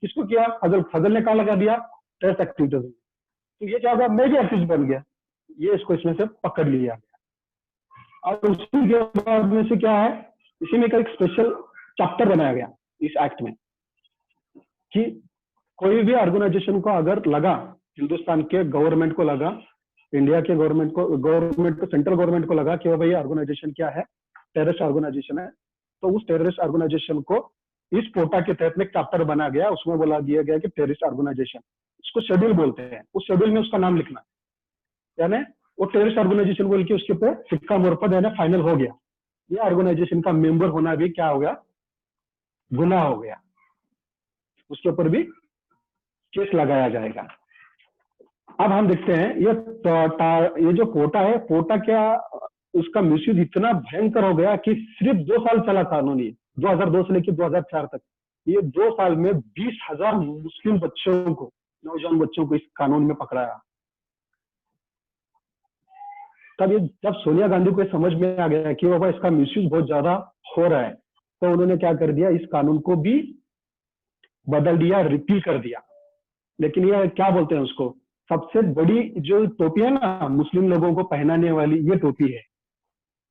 Speaker 1: किसको किया, फजल ने कहा लगा दिया, टेररिस्ट एक्टिविटीज में। तो ये क्या होगा, मैं भी अक्यूज बन गया, ये इसको इसमें से पकड़ लिया गया। और उसी के बाद में से क्या है, इसी में एक स्पेशल चैप्टर बनाया गया इस एक्ट में कि कोई भी ऑर्गेनाइजेशन को अगर लगा, हिंदुस्तान के गवर्नमेंट को लगा, इंडिया के गवर्नमेंट को सेंट्रल गवर्नमेंट को लगा कि भाई ऑर्गेनाइजेशन क्या है, टेररिस्ट ऑर्गेनाइजेशन है, तो उस टेररिस्ट ऑर्गेनाइजेशन को इस पोटा के तहत में चैप्टर बना गया, उसमें बोला दिया गया कि टेररिस्ट ऑर्गेनाइजेशन, इसको शेड्यूल बोलते हैं, उस शेड्यूल में उसका नाम लिखना, यानी वो टेररिस्ट ऑर्गेनाइजेशन बोल के उसके ऊपर सिक्का मोहर है ना, फाइनल हो गया। ये ऑर्गेनाइजेशन का मेंबर होना भी क्या हो गया, गुनाह हो गया, उसके ऊपर भी केस लगाया जाएगा। अब हम देखते हैं ये जो पोटा है, पोटा क्या, उसका मिसयूज इतना भयंकर हो गया कि सिर्फ 2 साल चला कानून, ये 2002 से लेकर 2004 तक, ये 2 साल में 20,000 मुस्लिम बच्चों को, नौजवान बच्चों को इस कानून में पकड़ाया। तब ये जब सोनिया गांधी को समझ में आ गया कि बाबा इसका मिसयूज बहुत ज्यादा हो रहा है, तो उन्होंने क्या कर दिया, इस कानून को भी बदल दिया, रिपील कर दिया। लेकिन ये क्या बोलते हैं उसको, सबसे बड़ी जो टोपी है ना मुस्लिम लोगों को पहनाने वाली, ये टोपी है।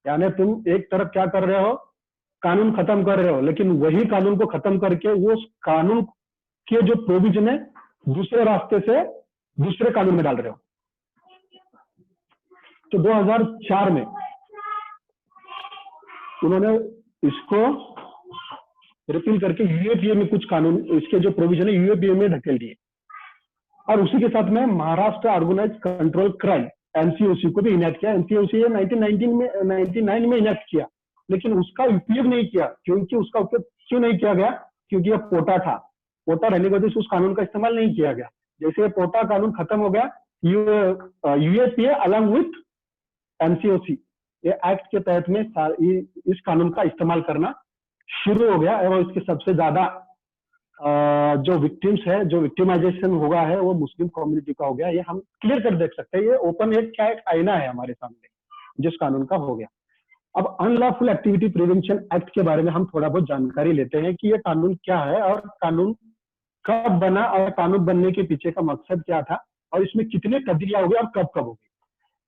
Speaker 1: यानी तुम एक तरफ क्या कर रहे हो, कानून खत्म कर रहे हो, लेकिन वही कानून को खत्म करके वो कानून के जो प्रोविजन है दूसरे रास्ते से दूसरे कानून में डाल रहे हो। तो 2004 में उन्होंने इसको रिपील करके यूएपीए में कुछ कानून, इसके जो प्रोविजन है यूएपीए में ढकेल दिए। और उसी के साथ में Maharashtra organise control crime NCOC को भी इनेक्ट किया। एनसीओसी 1999 में इनेक्ट किया, लेकिन उसका उपयोग नहीं किया। क्योंकि उसका उपयोग क्यों नहीं किया गया, क्योंकि यह पोटा था, पोटा रहने की वजह से उस कानून का इस्तेमाल नहीं किया गया। जैसे पोटा कानून खत्म हो गया, यूएपीए अलॉन्ग विथ एनसीओसी ये एक्ट के तहत में इस कानून का इस्तेमाल करना शुरू हो गया। और इसके सबसे ज्यादा जो विक्टिम्स है, जो विक्टिमाइजेशन हुआ है, वो मुस्लिम कम्युनिटी का हो गया। ये हम क्लियर कर देख सकते हैं, ये ओपन एक क्या एक आईना है हमारे सामने जिस कानून का हो गया। अब अनलॉफुल एक्टिविटी प्रिवेंशन एक्ट के बारे में हम थोड़ा बहुत जानकारी लेते हैं कि ये कानून क्या है और कानून कब बना और कानून बनने के पीछे का मकसद क्या था और इसमें कितने तब्दीलियां हो गई और कब कब हो गई।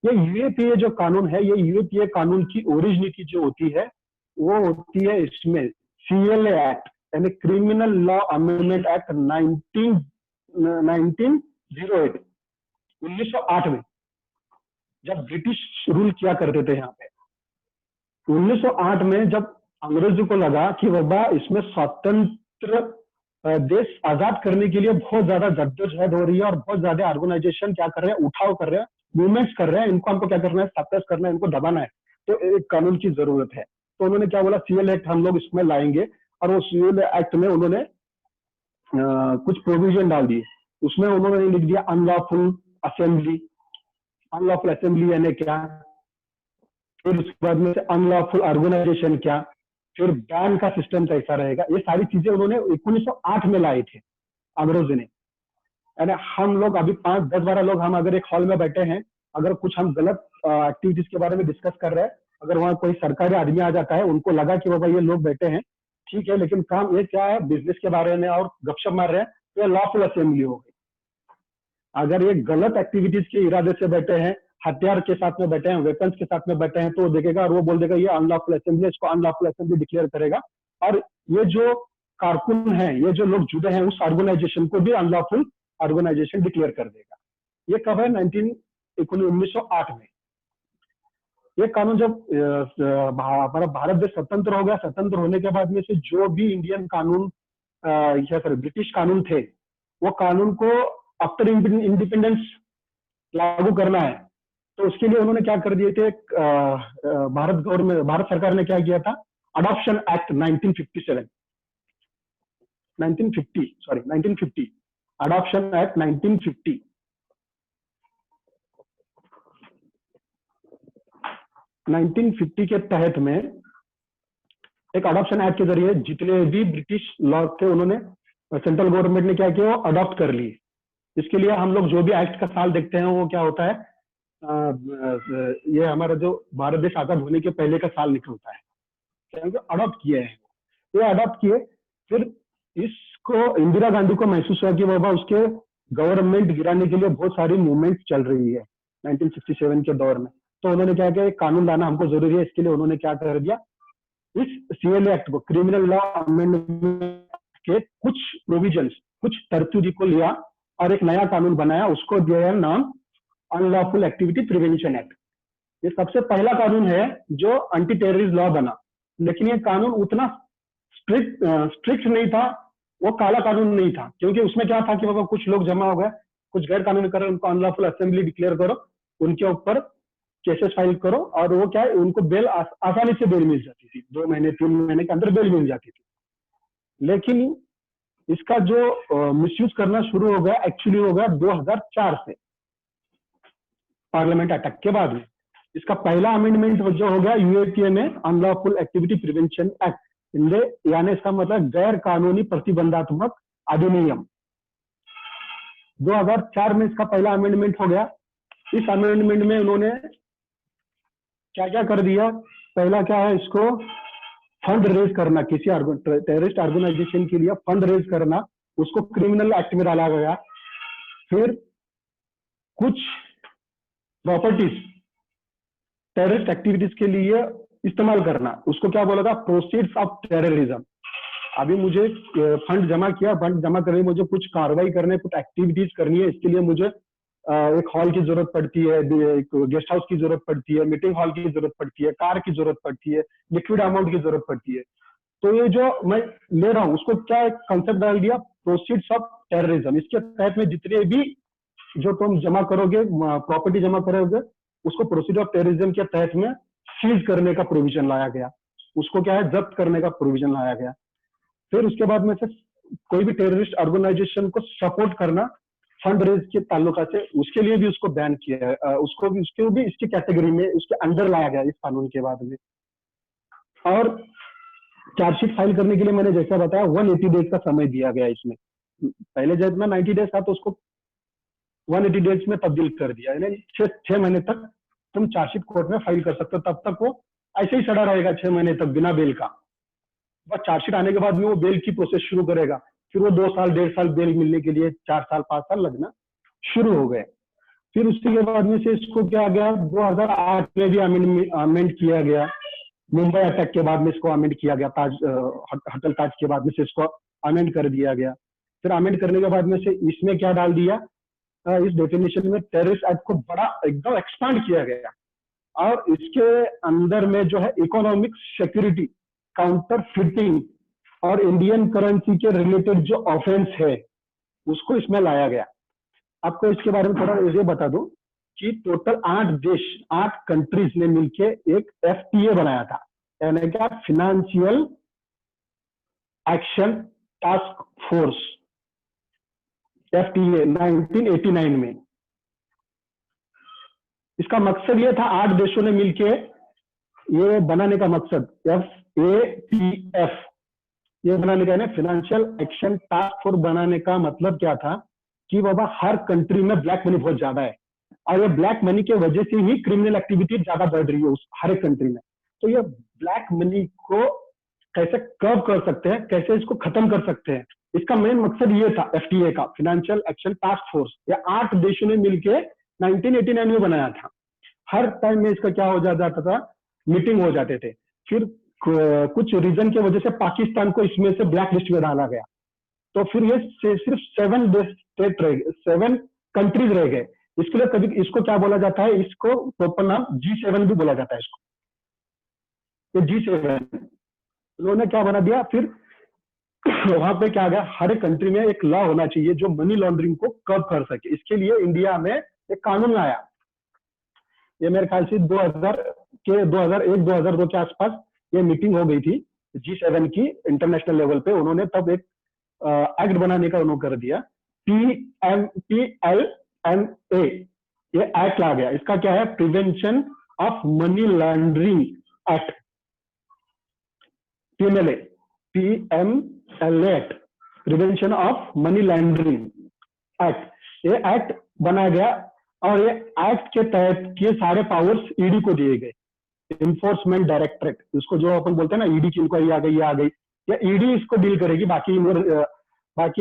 Speaker 1: ये यूएपीए जो कानून है, ये यूएपीए कानून की ओरिजिनिटी जो होती है वो होती है इसमें सीएलए एक्ट यानी क्रिमिनल लॉ अमेंडमेंट एक्ट 1908 1908 में, जब ब्रिटिश रूल किया करते थे यहाँ पे। 1908 में जब अंग्रेजों को लगा कि बाबा इसमें स्वतंत्र देश आजाद करने के लिए बहुत ज्यादा जद्दोजहद हो रही है और बहुत ज्यादा ऑर्गेनाइजेशन क्या कर रहे हैं, उठाव कर रहे हैं, मूवमेंट्स कर रहे हैं, इनको हमको क्या करना है, सप्रेस करना है, इनको दबाना है, तो एक कानून की जरूरत है। तो उन्होंने क्या बोला, सीएल एक्ट हम लोग इसमें लाएंगे। और वो सीएल एक्ट में उन्होंने कुछ प्रोविजन डाल दिए। उसमें उन्होंने लिख दिया अनलॉफुल असेंबली। अनलॉफुल असेंबली यानी क्या, फिर उसके बाद में अनलॉफुल ऑर्गेनाइजेशन क्या, फिर बैन का सिस्टम कैसा रहेगा, ये सारी चीजें उन्होंने 1908 में लाए थे अंग्रेजों ने। यानी हम लोग अभी 5, 10, 12 लोग हम अगर एक हॉल में बैठे हैं, अगर कुछ हम गलत एक्टिविटीज के बारे में डिस्कस कर रहे हैं, अगर वहाँ कोई सरकारी आदमी आ जाता है, उनको लगा कि बाबा ये लोग बैठे हैं, ठीक है, लेकिन काम ये क्या है, बिजनेस के बारे में और गपशप मार रहे हैं, तो ये लॉफुल असेंबली हो गई। अगर ये गलत एक्टिविटीज के इरादे से बैठे हैं, हथियार के साथ में बैठे हैं, वेपन्स के साथ में बैठे हैं, तो वो देखेगा और वो बोल देगा ये अनलॉफुल असेंबली, इसको अनलॉफुल असेंबली डिक्लेयर करेगा। और ये जो कारकुन है, ये जो लोग जुड़े हैं उस ऑर्गेनाइजेशन को भी अनलॉफुल ऑर्गेनाइजेशन डिक्लेयर कर देगा। ये कब है? 1908 में। ये कानून जब हमारा भारत देश स्वतंत्र हो गया, स्वतंत्र होने के बाद में से जो भी इंडियन कानून या फिर ब्रिटिश कानून थे, वो कानून को आफ्टर इंडिपेंडेंस लागू करना है, तो उसके लिए उन्होंने क्या कर दिए थे, भारत सरकार ने क्या किया था, अडॉप्शन एक्ट 1950, अडॉप्शन एक्ट 1950। 1950 के तहत में एक अडॉप्शन एक्ट के जरिए जितने भी ब्रिटिश लॉ थे, उन्होंने सेंट्रल गवर्नमेंट ने क्या किया, वो अडॉप्ट कर लिए। इसके लिए हम लोग जो भी एक्ट का साल देखते हैं, वो क्या होता है, ये हमारा जो भारत देश आजाद होने के पहले का साल निकलता है, क्योंकि अडॉप्ट किए हैं, ये अडॉप्ट किए। फिर इसको इंदिरा गांधी को महसूस हुआ कि बाबा उसके गवर्नमेंट गिराने के लिए बहुत सारी मूवमेंट चल रही है 1967 के दौर में, तो उन्होंने क्या किया, कानून लाना हमको जरूरी है। इसके लिए उन्होंने क्या कर दिया, इस सीएलए एक्ट को, क्रिमिनल लॉ अमेंडमेंट के कुछ प्रोविजंस, कुछ तरतूदी को लिया और एक नया कानून बनाया, उसको दिया नाम अनलॉफुल एक्टिविटी प्रिवेंशन एक्ट। ये सबसे पहला कानून है जो एंटी टेररिस्ट लॉ बना, लेकिन ये कानून उतना स्ट्रिक्ट नहीं था, वो काला कानून नहीं था, क्योंकि उसमें क्या था कि बाबा कुछ लोग जमा हो गए, कुछ गैर कानूनी कर रहे, उनको अनलॉफुल असेंबली डिक्लेयर करो, उनके ऊपर केसेस फाइल करो, और वो क्या है, उनको बेल आसानी से बेल मिल जाती थी, 2 महीने 3 महीने के अंदर बेल मिल जाती थी। लेकिन इसका जो मिसयूज करना शुरू हो गया, एक्चुअली हो गया 2004 से, पार्लियामेंट अटैक के बाद में। इसका पहला अमेंडमेंट जो हो गया यूएपीए में, अनलॉफुल एक्टिविटी प्रिवेंशन एक्ट, यानी इसका मतलब गैर कानूनी प्रतिबंधात्मक अधिनियम। 2004 में इसका पहला अमेंडमेंट हो गया। इस अमेंडमेंट में उन्होंने क्या क्या कर दिया, पहला क्या है, इसको फंड रेज करना, किसी टेररिस्ट ऑर्गेनाइजेशन के लिए फंड रेज करना, उसको क्रिमिनल एक्ट में डाला गया। फिर कुछ प्रॉपर्टीज टेररिस्ट एक्टिविटीज के लिए इस्तेमाल करना, उसको क्या बोला था, प्रोसीड्स ऑफ टेररिज्म। अभी मुझे फंड जमा किया, फंड जमा करने मुझे कुछ कार्रवाई करने, कुछ एक्टिविटीज करनी है, इसके लिए मुझे एक हॉल की जरूरत पड़ती है, एक गेस्ट हाउस की जरूरत पड़ती है, मीटिंग हॉल की जरूरत पड़ती है, कार की जरूरत पड़ती है, लिक्विड अमाउंट की जरूरत पड़ती है। तो ये जो मैं ले रहा हूँ, उसको क्या एक कंसेप्ट डाल दिया, प्रोसीड्स ऑफ टेररिज्म। इसके तहत में जितने भी जो तुम जमा करोगे, प्रॉपर्टी जमा करोगे, उसको प्रोसीड ऑफ टेररिज्म के तहत में सीज करने का प्रोविजन लाया गया, उसको क्या है, जब्त करने का प्रोविजन लाया गया। फिर उसके बाद में से कोई भी टेररिस्ट ऑर्गेनाइजेशन को सपोर्ट करना फंड रेज के ताल्लुका से, उसके लिए भी उसको बैन किया है, उसको भी इसकी कैटेगरी में, उसके अंडर लाया गया इस कानून के बाद में। और चार्जशीट फाइल करने के लिए मैंने जैसा बताया 180 डेज का समय दिया गया इसमें। पहले जब में 90 डेज था, तो उसको 180 डेज में तब्दील कर दिया, यानी 6 महीने तक तुम चार्जशीट कोर्ट में फाइल कर सकते हो, तब तक वो ऐसे ही सड़ा रहेगा 6 महीने तक बिना बेल का। बस चार्जशीट आने के बाद में वो बेल की प्रोसेस शुरू करेगा, फिर वो 2 साल 1.5 साल बेल मिलने के लिए 4 साल 5 साल लगना शुरू हो गए। फिर उसके बाद में से इसको क्या गया, 2008 में भी अमेंड किया गया, मुंबई अटैक के बाद में इसको अमेंड किया गया, होटल ताज के बाद में से इसको अमेंड कर दिया गया। फिर अमेंड करने के बाद में से इसमें क्या डाल दिया, इस डेफिनेशन में टेररिस्ट एक्ट को बड़ा एकदम एक्सपांड किया गया, और इसके अंदर में जो है इकोनॉमिक सिक्योरिटी, काउंटर फिटिंग और इंडियन करेंसी के रिलेटेड जो ऑफेंस है, उसको इसमें लाया गया। आपको इसके बारे में थोड़ा ये बता दूं कि टोटल 8 देश, 8 कंट्रीज ने मिलके एक एफटीए बनाया था, यानी क्या, financial action task force, FTA 1989 में। इसका मकसद ये था, 8 देशों ने मिलके ये बनाने का मकसद, FATF ये बनाने का, फाइनेंशियल एक्शन टास्क फोर्स बनाने का मतलब क्या था कि बाबा हर कंट्री में ब्लैक मनी बहुत ज्यादा है, और ये ब्लैक मनी की वजह से ही क्रिमिनल एक्टिविटी ज्यादा बढ़ रही है उस हर एक कंट्री में। तो ये ब्लैक मनी को कैसे कर्व कर सकते हैं, कैसे इसको खत्म कर सकते हैं, इसका मेन मकसद ये था एफटीए का, फाइनेंशियल एक्शन टास्क फोर्स। ये 8 देशों ने मिलकर 1989 में बनाया था। हर टाइम में इसका क्या हो जाता था, मीटिंग हो जाते थे। फिर कुछ रीजन की वजह से पाकिस्तान को इसमें से ब्लैक लिस्ट में डाला गया, तो फिर ये सिर्फ 7 स्टेट रह गए, 7 कंट्रीज रह गए। इसके लिए कभी इसको क्या बोला जाता है, इसको प्रॉपर नाम G7 भी बोला जाता है इसको, ये G7 उन्होंने क्या बना दिया। फिर वहां पे क्या गया, हर एक कंट्री में एक लॉ होना चाहिए जो मनी लॉन्ड्रिंग को कर्व कर सके। इसके लिए इंडिया में एक कानून आया, ये मेरे ख्याल से 2001-2002 के आसपास ये मीटिंग हो गई थी G7 की इंटरनेशनल लेवल पे। उन्होंने तब एक एक्ट बनाने का उन्होंने कर दिया, PMPLMA, ये एक्ट ला गया। इसका क्या है, prevention of money laundering act, PMLA, PMLA act, prevention of money laundering act. ये एक्ट बनाया गया और ये एक्ट के तहत ये सारे पावर्स ईडी को दिए गए, इन्फोर्समेंट डायरेक्टरेट, इसको जो अपन बोलते हैं ना, ईडी की इंक्वायरी आ गई, ये आ गई, या ईडी इसको डील करेगी, बाकी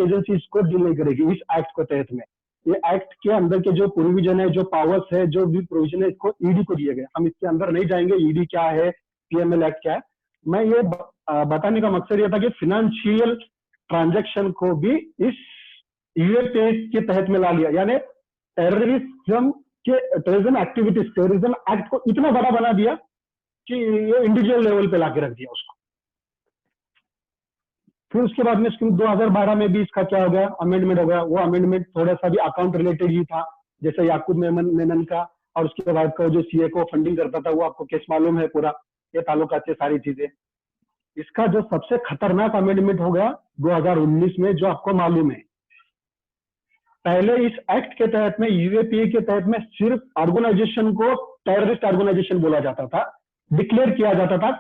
Speaker 1: एजेंसी इसको डील नहीं करेगी इस एक्ट के तहत में। ये एक्ट के अंदर के जो प्रोविजन है, जो पावर्स है, जो भी प्रोविजन है, इसको ईडी को दिए गए। हम इसके अंदर नहीं जाएंगे, ईडी क्या है, पीएमएल एक्ट क्या है। मैं ये बताने का मकसद ये था कि फिनेंशियल ट्रांजैक्शन को भी इस यूएपीए के तहत में ला लिया, यानी टेररिज्म एक्टिविटीज, टेररिज्म एक्ट को इतना बड़ा बना दिया कि ये इंडिविजुअल लेवल पे लाके रख दिया उसको। फिर उसके बाद में 2012 में भी इसका क्या हो गया, अमेंडमेंट हो गया। वो अमेंडमेंट थोड़ा सा भी अकाउंट रिलेटेड ही था, जैसे याकूब मेनन का, और उसके बाद का जो सीए को फंडिंग करता था, वो आपको केस मालूम है पूरा, ये ताल्लुकात से सारी चीजें। इसका जो सबसे खतरनाक अमेंडमेंट हो गया 2019 में, जो आपको मालूम है, पहले इस एक्ट के तहत में, यूएपीए के तहत में, सिर्फ ऑर्गेनाइजेशन को टेररिस्ट ऑर्गेनाइजेशन बोला जाता था, डिक्लेयर किया जाता था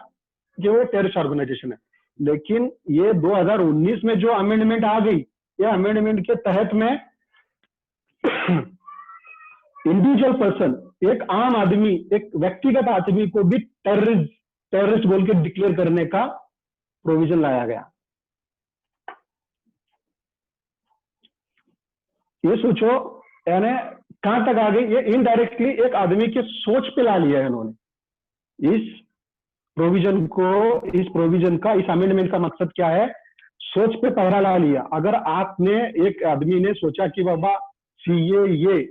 Speaker 1: कि वो टेररिस्ट ऑर्गेनाइजेशन है। लेकिन ये 2019 में जो अमेंडमेंट आ गई, ये अमेंडमेंट के तहत में इंडिविजुअल पर्सन, एक आम आदमी, एक व्यक्तिगत आदमी को भी टेररिस्ट बोल के डिक्लेयर करने का प्रोविजन लाया गया। ये सोचो, यानी कहां तक आ गई, ये इनडायरेक्टली एक आदमी के सोच पे ला लिया है इन्होंने। इस प्रोविजन का, इस अमेंडमेंट का मकसद क्या है, सोच पे पहरा ला लिया। अगर आपने, एक आदमी ने सोचा कि बाबा सीएए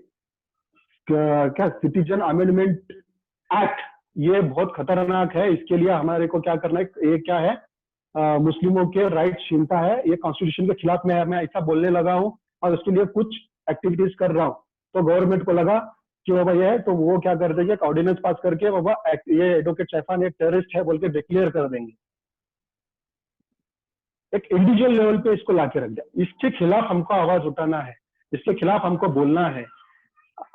Speaker 1: क्या, सिटीजन अमेंडमेंट एक्ट, ये बहुत खतरनाक है, इसके लिए हमारे को क्या करना है, ये क्या है, मुस्लिमों के राइट छीनता है, ये कॉन्स्टिट्यूशन के खिलाफ मैं ऐसा बोलने लगा हूं और उसके लिए कुछ एक्टिविटीज कर रहा हूं, तो गवर्नमेंट को लगा कि बाबा ये है, तो वो क्या कर देंगे, एक ऑर्डिनेंस पास करके बाबा ये एडवोकेट शैफान एक टेररिस्ट है बोल के डिक्लेयर कर देंगे। एक इंडिविजुअल लेवल पे इसको लाके रख दिया। इसके खिलाफ हमको आवाज उठाना है, इसके खिलाफ हमको बोलना है।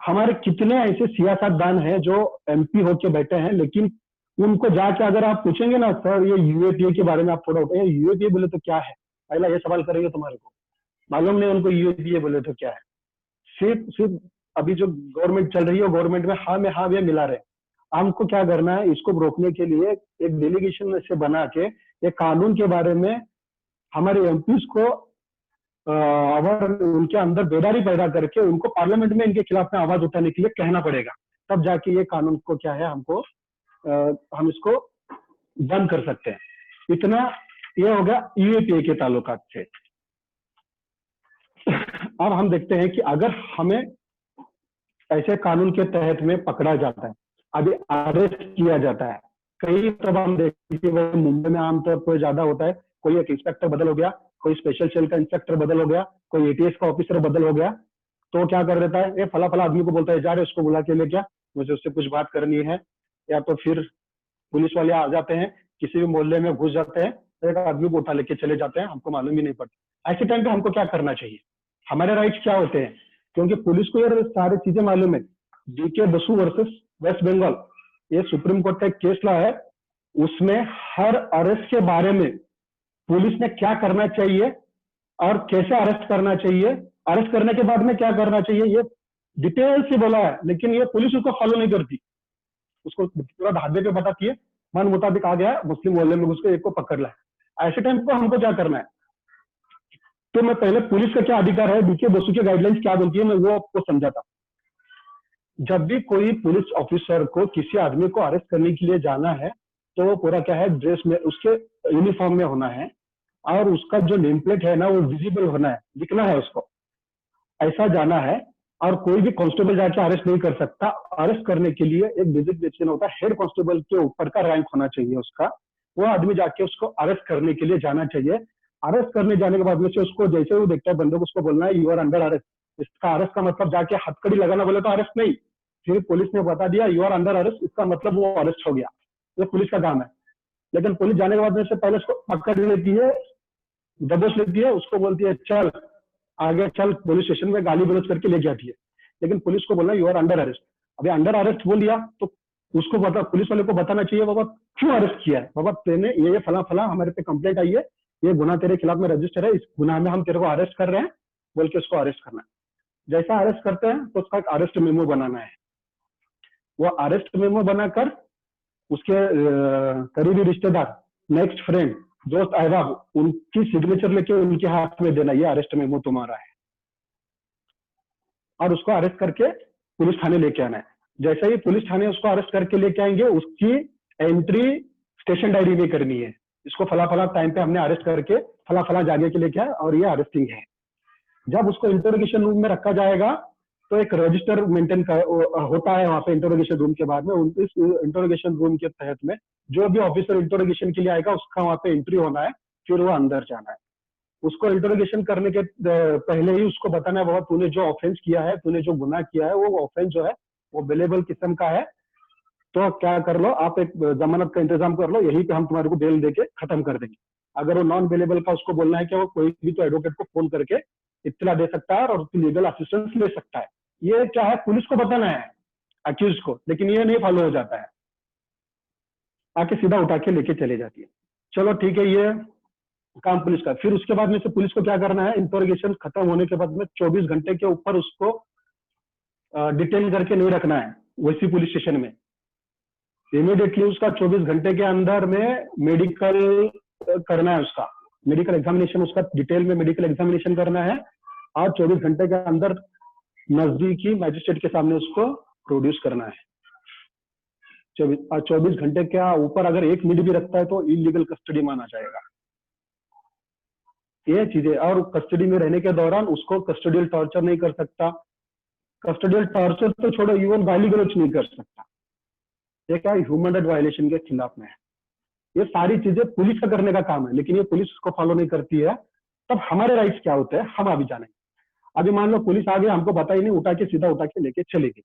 Speaker 1: हमारे कितने ऐसे सियासतदान हैं जो एमपी होके बैठे हैं, लेकिन उनको जाके अगर आप पूछेंगे ना, सर ये यूएपीए के बारे में आप थोड़ा उठाए, यूएपीए बोले तो क्या है, पहला ये सवाल करेंगे, तुम्हारे को मालूम नहीं उनको यूएपीए बोले तो क्या है। सिर्फ अभी जो गवर्नमेंट चल रही है, गवर्नमेंट में हाँ में हाँ मिला रहे। हमको क्या करना है, इसको रोकने के लिए एक डेलीगेशन से बना के एक कानून के बारे में हमारे एमपीज को और उनके अंदर बेदारी पैदा करके उनको पार्लियामेंट में इनके खिलाफ में आवाज उठाने के लिए कहना पड़ेगा, तब जाके ये कानून को क्या है, हमको हम इसको बंद कर सकते हैं। इतना ये हो गया यूएपीए के ताल्लुकात से। अब हम देखते हैं कि अगर हमें ऐसे कानून के तहत में पकड़ा जाता है, अभी अरेस्ट किया जाता है, कई तब हम देखते हैं मुंबई में आमतौर पर ज्यादा होता है, कोई एक इंस्पेक्टर बदल हो गया, कोई स्पेशल सेल का इंस्पेक्टर बदल हो गया, कोई एटीएस का ऑफिसर बदल हो गया, तो क्या कर देता है, ये फला फला आदमी को बोलता है, जा रहे उसको बुला के ले क्या, मुझे उससे कुछ बात करनी है। या तो फिर पुलिस वाले आ जाते हैं, किसी भी मोहल्ले में घुस जाते हैं, एक आदमी को उठा लेके चले जाते हैं, हमको मालूम ही नहीं पड़ता। ऐसे टाइम पे हमको क्या करना चाहिए, हमारे राइट्स क्या होते हैं, क्योंकि पुलिस को ये सारी चीजें मालूम है। डीके बसु वर्सेस वेस्ट बंगाल, ये सुप्रीम कोर्ट का एक केस ला है, उसमें हर अरेस्ट के बारे में पुलिस ने क्या करना चाहिए और कैसे अरेस्ट करना चाहिए अरेस्ट करने के बाद में क्या करना चाहिए ये डिटेल से बोला है, लेकिन ये पुलिस उसको फॉलो नहीं करती। उसको पूरा धागे पे बताती है, मन मुताबिक आ गया मुस्लिम मोहल्ले में उसको एक को पकड़ लाए। ऐसे टाइम को हमको क्या करना है? तो मैं पहले पुलिस का क्या अधिकार है, बीके बसु की गाइडलाइंस क्या बोलती है, मैं वो आपको समझाता। जब भी कोई पुलिस ऑफिसर को किसी आदमी को अरेस्ट करने के लिए जाना है तो वो पूरा क्या है, ड्रेस में उसके यूनिफॉर्म में होना है और उसका जो नेम प्लेट है ना वो विजिबल होना है, दिखना है उसको, ऐसा जाना है। और कोई भी कांस्टेबल जाके अरेस्ट नहीं कर सकता। अरेस्ट करने के लिए एक डिजिग्नेशन होता है, हेड कांस्टेबल के ऊपर का रैंक होना चाहिए उसका। वो आदमी जाके उसको अरेस्ट करने के लिए जाना चाहिए। अरेस्ट करने जाने के बाद में से उसको जैसे वो देखता है बंदे को, उसको बोलना है यू आर अंडर अरेस्ट। इसका अरेस्ट का मतलब जाके हथकड़ी लगाना बोले तो अरेस्ट नहीं, फिर पुलिस ने बता दिया यू आर अंडर अरेस्ट, इसका मतलब वो अरेस्ट हो गया। ये पुलिस का काम है। लेकिन पुलिस जाने के बाद में से पहले उसको पकड़ लेती है, दबोच लेती है, उसको बोलती है चल आगे चल, पुलिस स्टेशन में गाली गलौज करके लेके आती है। लेकिन पुलिस को बोलना यू आर अंडर अरेस्ट। अभी अंडर अरेस्ट बोल दिया तो उसको बता, पुलिस वाले को बताना चाहिए बाबा क्यों अरेस्ट किया है, बाबा तेने ये फला फला हमारे पे कंप्लेंट आई है, ये गुना तेरे खिलाफ में रजिस्टर है, इस गुना में हम तेरे को अरेस्ट कर रहे हैं बोल के उसको अरेस्ट करना है। जैसा अरेस्ट करते हैं तो उसका एक अरेस्ट मेमो बनाना है। वो अरेस्ट मेमो बनाकर उसके करीबी रिश्तेदार, नेक्स्ट फ्रेंड, दोस्त अहबाब, उनकी सिग्नेचर लेके उनके हाथ में देना, ये अरेस्ट मेमो तुम्हारा है, और उसको अरेस्ट करके पुलिस थाने लेके आना है। जैसे ही पुलिस थाने उसको अरेस्ट करके लेके आएंगे, उसकी एंट्री स्टेशन डायरी में करनी है, इसको फला फला टाइम पे हमने अरेस्ट करके फला फला जगह के लेके आए और ये अरेस्टिंग है। जब उसको इंटरोगेशन रूम में रखा जाएगा तो एक रजिस्टर मेंटेन होता है वहां पे इंटरोगेशन रूम के बाद में। इस इंटरोगेशन रूम के तहत में जो भी ऑफिसर इंटरोगेशन के लिए आएगा उसका वहां पे एंट्री होना है, फिर वो अंदर जाना है। उसको इंटरोगेशन करने के पहले ही उसको बताना है बाबा तूने जो ऑफेंस किया है, तूने जो गुनाह किया है, वो ऑफेंस जो है वो बेलेबल किस्म का है, तो क्या कर लो आप, एक जमानत का इंतजाम कर लो, यही पे हम तुम्हारे को बेल देके खत्म कर देंगे। अगर वो नॉन बेलेबल का, उसको बोलना है कि वो कोई भी तो एडवोकेट को फोन करके इत्तला दे सकता है और उसकी लीगल असिस्टेंस ले सकता है। ये क्या है, पुलिस को बताना है अक्यूज को, लेकिन ये नहीं फॉलो हो जाता है, आके सीधा उठा के लेके चले जाती है। चलो ठीक है, ये काम पुलिस का। फिर उसके बाद में से पुलिस को क्या करना है, इंटरोगेशन खत्म होने के बाद में 24 घंटे के ऊपर उसको डिटेन करके नहीं रखना है वैसी पुलिस स्टेशन में। इमीडिएटली उसका 24 घंटे के अंदर में मेडिकल करना है, उसका मेडिकल एग्जामिनेशन, उसका डिटेल में मेडिकल एग्जामिनेशन करना है और 24 घंटे के अंदर नजदीकी मैजिस्ट्रेट के सामने उसको प्रोड्यूस करना है। 24 घंटे के ऊपर अगर 1 मिनट भी रखता है तो इलीगल कस्टडी माना जाएगा। ये चीजें, और कस्टडी में रहने के दौरान उसको कस्टडियल टॉर्चर नहीं कर सकता, कस्टडियल टॉर्चर तो छोड़ो, इवन गाली गलौज नहीं कर सकता। ये क्या ह्यूमन राइट वायलेशन के खिलाफ में है। ये सारी चीजें पुलिस का करने का काम है, लेकिन ये पुलिस उसको फॉलो नहीं करती है। तब हमारे राइट्स क्या होते हैं हम अभी जानेंगे। अभी मान लो पुलिस आ गई, हमको पता ही नहीं, उठा के सीधा उठा के लेके चले गए,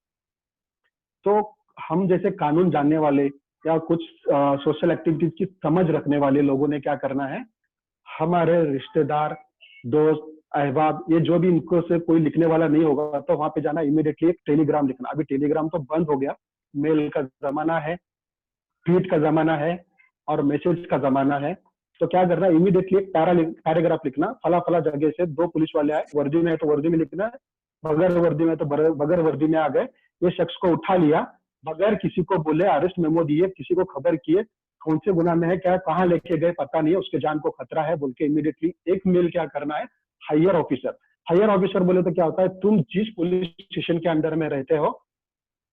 Speaker 1: तो हम जैसे कानून जानने वाले या कुछ सोशल एक्टिविटीज की समझ रखने वाले लोगों ने क्या करना है, हमारे रिश्तेदार, दोस्त, अहबाब, ये जो भी इनको से कोई लिखने वाला नहीं होगा तो वहां पे जाना, इमीडिएटली एक टेलीग्राम लिखना। अभी टेलीग्राम तो बंद हो गया, मेल का जमाना है, ट्वीट का जमाना है और मैसेज का जमाना है। तो क्या करना है, इमीडिएटली एक पैराग्राफ लिखना, फला फला जगह से 2 पुलिस वाले आए, वर्दी में है तो वर्दी में लिखना है, बगैर वर्दी में तो बगैर वर्दी में आ गए, ये शख्स को उठा लिया, बगैर किसी को बोले अरेस्ट मेमो दिए, किसी को खबर किए, कौन से गुना में है, क्या कहाँ लेके गए पता नहीं है, उसके जान को खतरा है बोल के इमीडिएटली एक मेल क्या करना है, हायर ऑफिसर। हायर ऑफिसर बोले तो क्या होता है, तुम जिस पुलिस स्टेशन के अंडर में रहते हो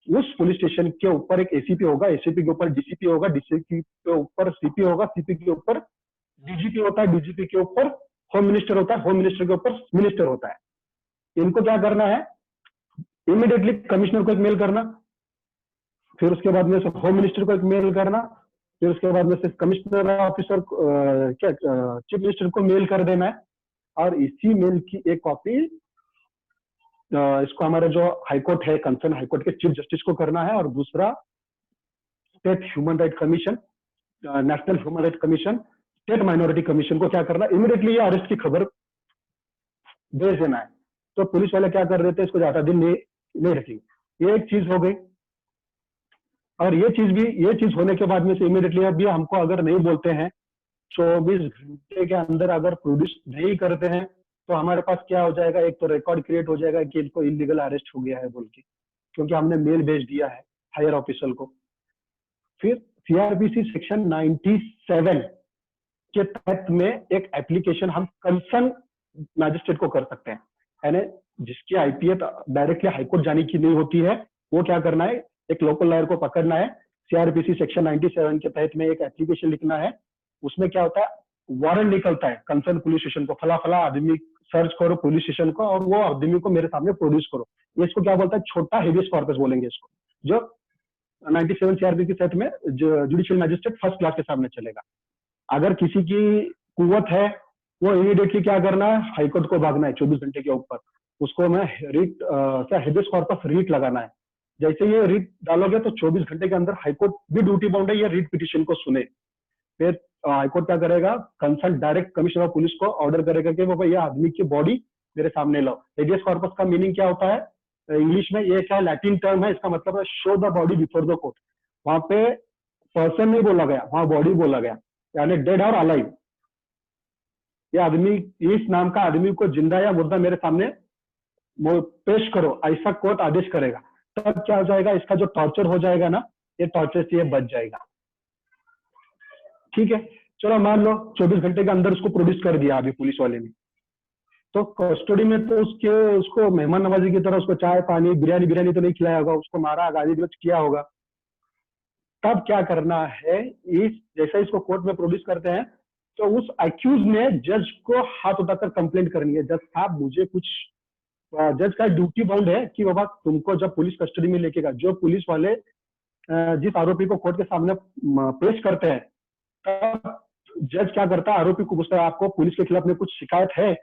Speaker 1: उस पुलिस स्टेशन के ऊपर एक एसीपी होगा, एसीपी के ऊपर डीसीपी होगा, डीसीपी के ऊपर सीपी होगा, सीपी के ऊपर डीजीपी होता है, डीजीपी के ऊपर होम मिनिस्टर होता है, होम मिनिस्टर के ऊपर मिनिस्टर होता है। इनको क्या करना है, इमीडिएटली कमिश्नर को एक मेल करना, फिर उसके बाद में होम मिनिस्टर को एक मेल करना, फिर उसके बाद में से कमिश्नर ऑफिसर क्या चीफ मिनिस्टर को मेल कर देना है, और इसी मेल की एक कॉपी इसको हमारे जो हाईकोर्ट है, कंसर्न हाईकोर्ट के चीफ जस्टिस को करना है, और दूसरा state human right commission, national human right commission, state minority commission को क्या करना, इमीडिएटली ये अरेस्ट की खबर भेज देना है। तो पुलिस वाले क्या कर रहे थे, इसको ज्यादा दिन नहीं रखेंगे। ये एक चीज हो गई। और ये चीज होने के बाद में से इमीडिएटली अभी हमको अगर नहीं बोलते हैं, 24 घंटे के अंदर अगर प्रोड्यूस नहीं करते हैं तो हमारे पास क्या हो जाएगा, एक तो रिकॉर्ड क्रिएट हो जाएगा कि इनको इलीगल अरेस्ट हो गया है बोल के, क्योंकि हमने मेल भेज दिया है हायर ऑफिसर को। फिर सीआरपीसी सेक्शन 97 के तहत में एक एप्लीकेशन हम कंसर्न मैजिस्ट्रेट को कर सकते हैं, यानी जिसकी आईपीएस डायरेक्टली हाईकोर्ट जाने की नहीं होती है, वो क्या करना है, एक लोकल लॉयर को पकड़ना है, सीआरपीसी सेक्शन 97 के तहत में एक एप्लीकेशन लिखना है। उसमें क्या होता है, वारंट निकलता है कंसर्न पुलिस स्टेशन को, फला फला आदमी सर्च करो पुलिस स्टेशन को और वो आदमी को मेरे सामने प्रोड्यूस करो। ये इसको क्या बोलता है, छोटा हेवियस कॉर्पस बोलेंगे इसको, जो 97 सीआरपी के तहत में जुडिशियल मैजिस्ट्रेट फर्स्ट क्लास के सामने चलेगा। अगर किसी की कुवत है, वो इमीडिएटली क्या करना है, हाईकोर्ट को भागना है 24 घंटे के ऊपर, उसको मैं रीट क्या हेबियस कॉर्पस रीट लगाना है। जैसे ये रीट डालोगे तो 24 घंटे के अंदर हाईकोर्ट भी ड्यूटी बाउंड है ये रीट पिटिशन को सुने। फिर हाईकोर्ट क्या करेगा, concern direct commissioner of police को ऑर्डर करेगा कि बाबा ये आदमी की बॉडी मेरे सामने लाओ। हेबियस कॉर्पस का मीनिंग क्या होता है, इंग्लिश में ये क्या लैटिन टर्म है, इसका मतलब है show the body before the court. वहां पे पर्सन नहीं बोला गया, वहां बॉडी बोला गया, यानी डेड और अलाइव। ये आदमी, इस नाम का आदमी को जिंदा या मुर्दा मेरे सामने पेश करो, ऐसा कोर्ट आदेश करेगा। तब क्या हो जाएगा, इसका जो टॉर्चर हो जाएगा ना, ये टॉर्चर से ये बच जाएगा। ठीक है, चलो मान लो 24 घंटे के अंदर उसको प्रोड्यूस कर दिया अभी पुलिस वाले ने, तो कस्टडी में तो उसको मेहमान नवाजी की तरह उसको चाय पानी बिरयानी तो नहीं खिलाया होगा, उसको मारा गाली गलौज किया होगा। तब क्या करना है, जैसे इसको कोर्ट में प्रोड्यूस करते हैं तो उस अक्यूज ने जज को हाथ उठाकर कंप्लेंट करनी है, जज साहब मुझे कुछ, जज का ड्यूटी बाउंड है कि बाबा तुमको जब पुलिस कस्टडी में लेकेगा, जो पुलिस वाले जिस आरोपी को कोर्ट के सामने पेश करते हैं, तब जज क्या करता है, आरोपी को पूछता है आपको पुलिस के खिलाफ में कुछ शिकायत है,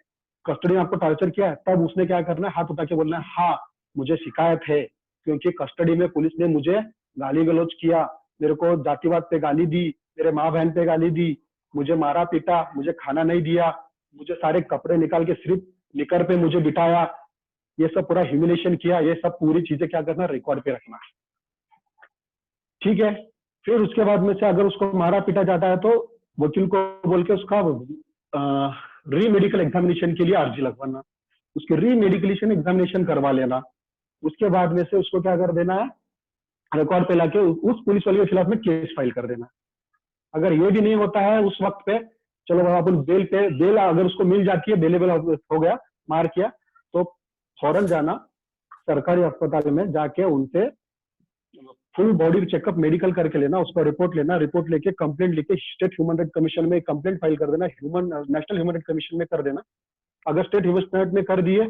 Speaker 1: कस्टडी में आपको टॉर्चर किया है, तब उसने क्या करना है, हाथ उठा के बोलना है हाँ मुझे शिकायत है, क्योंकि कस्टडी में पुलिस ने मुझे गाली गलौज किया, मेरे को जातिवाद पे गाली दी, मेरे माँ बहन पे गाली दी, मुझे मारा पीटा, मुझे खाना नहीं दिया, मुझे सारे कपड़े निकाल के सिर्फ निकर पे मुझे बिठाया, ये सब पूरा ह्यूमिलेशन किया, ये सब पूरी चीजें क्या करना, रिकॉर्ड पे रखना। ठीक है, फिर उसके बाद में से अगर उसको मारा पीटा जाता है तो वकील को बोल के उसका री मेडिकल एग्जामिनेशन के लिए अर्जी लगवाना, उसके री मेडिकलेशन एग्जामिनेशन करवा लेना। उसके बाद में से उसको क्या कर देना है, रिकॉर्ड पे लाके उस पुलिस वाले के खिलाफ में केस फाइल कर देना। अगर ये भी नहीं होता है उस वक्त पे, चलो अपन बेल अगर उसको मिल जाती है, बेलेबल हो गया, मार किया, तो फौरन जाना सरकारी अस्पताल में, जाके उनसे फुल बॉडी चेकअप मेडिकल करके लेना, उसका रिपोर्ट लेना, रिपोर्ट लेके कंप्लेंट लिखे स्टेट ह्यूमन राइट कमीशन में कंप्लेंट फाइल कर देना, नेशनल ह्यूमन राइट कमीशन में कर देना। अगर स्टेट ह्यूमन राइट में कर दिए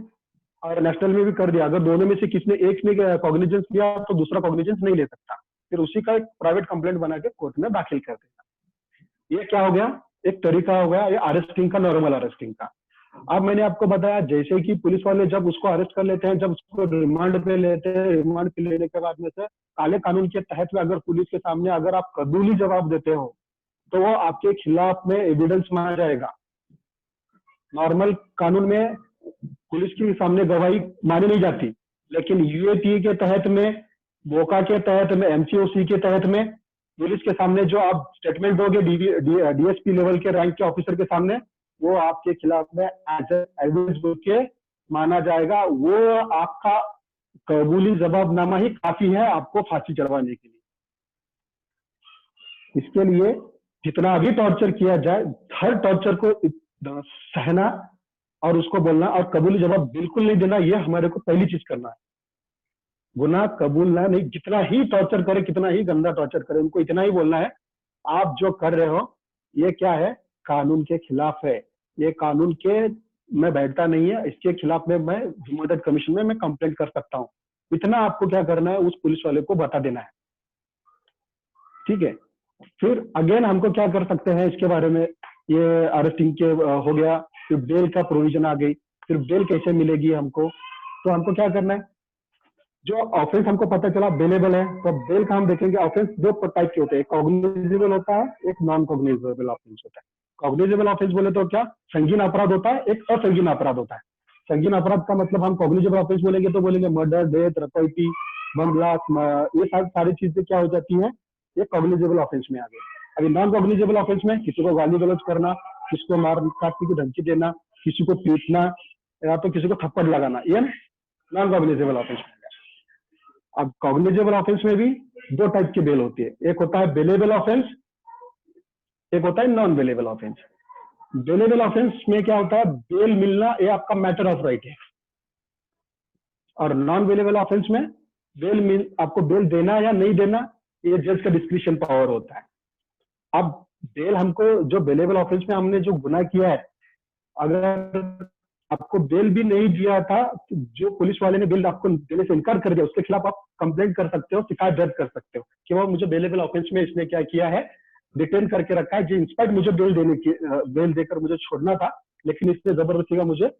Speaker 1: और नेशनल में भी कर दिया, अगर दोनों में से किसी ने एक ने कॉग्निजेंस लिया तो दूसरा कॉग्निजेंस नहीं ले सकता, फिर उसी का एक प्राइवेट कंप्लेंट बना के कोर्ट में दाखिल कर देना। ये क्या हो गया, एक तरीका हो गया ये अरेस्टिंग का, नॉर्मल अरेस्टिंग का। अब मैंने आपको बताया जैसे कि पुलिस वाले जब उसको अरेस्ट कर लेते हैं, जब उसको रिमांड पे लेते हैं, रिमांड पे लेने के बाद में से काले कानून के तहत में अगर पुलिस के सामने अगर आप कबूली जवाब देते हो तो वो आपके खिलाफ में एविडेंस माना जाएगा। नॉर्मल कानून में पुलिस के सामने गवाही मानी नहीं जाती, लेकिन यूएपीए के तहत में, बोका के तहत में, एमसीओसी के तहत में पुलिस के सामने जो आप स्टेटमेंट दोगे डीएसपी लेवल के रैंक के ऑफिसर के सामने, वो आपके खिलाफ में एविडेंस बोल के माना जाएगा। वो आपका कबूली जवाबनामा ही काफी है आपको फांसी चढ़वाने के लिए। इसके लिए जितना भी टॉर्चर किया जाए, हर टॉर्चर को सहना और उसको बोलना और कबूली जवाब बिल्कुल नहीं देना, ये हमारे को पहली चीज करना है। गुनाह कबूलना नहीं, जितना ही टॉर्चर करे, कितना ही गंदा टॉर्चर करे, उनको इतना ही बोलना है आप जो कर रहे हो ये क्या है, कानून के खिलाफ है, ये कानून के में बैठता नहीं है, इसके खिलाफ में मैं ह्यूमन राइट कमीशन में मैं कंप्लेंट कर सकता हूँ। इतना आपको क्या करना है, उस पुलिस वाले को बता देना है। ठीक है, फिर अगेन हमको क्या कर सकते हैं इसके बारे में, ये अरेस्टिंग के हो गया, फिर बेल का प्रोविजन आ गई। फिर बेल कैसे मिलेगी हमको, तो हमको क्या करना है, जो ऑफेंस हमको पता चला बेलेबल है, तो बेल का हम देखेंगे। ऑफेंस दो टाइप के होते हैं, कॉग्निजेबल होता है, एक नॉन कॉग्निजेबल ऑफेंस होता है। कॉग्निजेबल ऑफेंस बोले तो क्या, संगीन अपराध होता है, एक असंगीन अपराध होता है। संगीन अपराध का मतलब हम कॉग्निजेबल ऑफेंस बोलेंगे तो बोलेंगे मर्डर, डेथ, डकैती, बम ब्लास्ट, ये सारी चीजें क्या हो जाती है, ये कॉग्निजेबल ऑफेंस में आ गई। अभी नॉन कॉग्निजेबल ऑफेंस में किसी को गाली गलौज करना, किसको मार काटने की धमकी देना, किसी को पीटना या तो किसी को थप्पड़ लगाना, ये नॉन कॉग्निजेबल ऑफेंस में है। अब कॉग्निजेबल ऑफेंस में भी दो टाइप की बेल होती है, एक होता है बेलेबल ऑफेंस, एक होता है non bailable offence. Bailable offence में क्या होता है, बेल मिलना ये आपका मैटर ऑफ राइट है, और नॉन बेलेबल ऑफेंस में आपको बेल देना या नहीं देना ये जज का डिस्क्रिशन पावर होता है। अब बेल हमको जो बेलेबल ऑफेंस में हमने जो गुनाह किया है, अगर आपको बेल भी नहीं दिया था, तो जो पुलिस वाले ने बेल आपको देने से इनकार कर दिया, उसके खिलाफ आप कंप्लेंट कर सकते हो, शिकायत दर्ज कर सकते हो कि वो मुझे बेलेबल ऑफेंस में इसने क्या किया है, डिटेन करके रखा है, जो इंस्पाइट मुझे बेल देकर मुझे छोड़ना था, लेकिन इसने जबरदस्ती का मुझे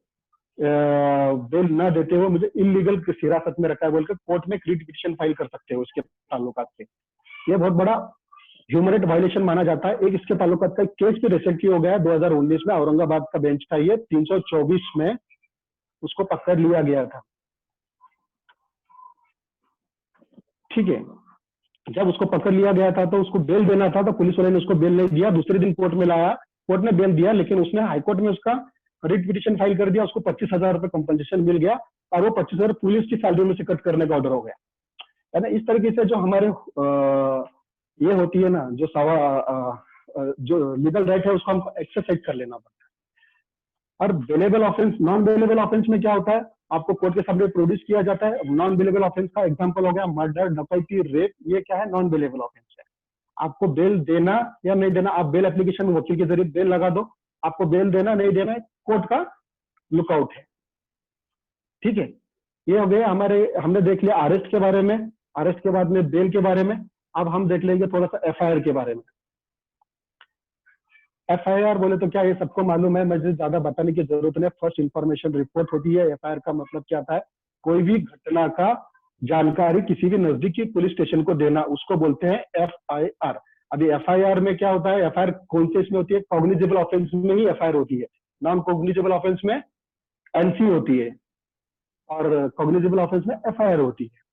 Speaker 1: बेल न देते हुए मुझे इलीगल हिरासत में रखा है बोलकर कोर्ट में रिट पिटीशन फाइल कर सकते हो उसके ताल्लुकात से। ये बहुत बड़ा ह्यूमन राइट वायलेशन माना जाता है। एक इसके ताल्लुकात का केस भी रिसेंटली हो गया है 2019 में, औरंगाबाद का बेंच था ये, 324 में उसको पकड़ लिया गया था। ठीक है, जब उसको पकड़ लिया गया था तो उसको बेल देना था, तो पुलिस वाले ने उसको बेल नहीं दिया, दूसरे दिन कोर्ट में लाया, कोर्ट ने बेल दिया, लेकिन उसने हाईकोर्ट में उसका रिट पिटीशन फाइल कर दिया, उसको 25,000 रुपए कंपनसेशन मिल गया, और वो 25,000 पुलिस की सैलरी में से कट करने का ऑर्डर हो गया है ना। इस तरीके से जो हमारे ये होती है ना, जो लीगल राइट है उसको हमको एक्सरसाइज कर लेना पड़ता है। और bailable offence, non bailable offence में क्या होता है, आपको कोर्ट के सामने प्रोड्यूस किया जाता है। नॉन बेलेबल ऑफेंस का एग्जांपल हो गया मर्डर, डकैती, रेप, ये क्या है, नॉन बेलेबल ऑफेंस है। आपको बेल देना या नहीं देना, आप बेल एप्लीकेशन में वकील के जरिए बेल लगा दो, आपको बेल देना नहीं देना कोर्ट का लुकआउट है। ठीक है, ये हो गया हमने देख लिया अरेस्ट के बारे में, अरेस्ट के बाद में बेल के बारे में। अब हम देख लेंगे थोड़ा सा एफआईआर के बारे में। एफआईआर बोले तो क्या ये सबको मालूम है, मुझे ज्यादा बताने की जरूरत नहीं। फर्स्ट इंफॉर्मेशन रिपोर्ट होती है। एफआईआर का मतलब क्या था है, कोई भी घटना का जानकारी किसी भी नजदीकी पुलिस स्टेशन को देना, उसको बोलते हैं एफआईआर। अभी एफआईआर में क्या होता है, एफआईआर कौन से इसमें होती है, कॉग्निजेबल ऑफेंस में ही एफआईआर होती है, नॉन कॉग्निजेबल ऑफेंस में एनसी होती है, और कॉग्निजेबल ऑफेंस में एफआईआर होती है।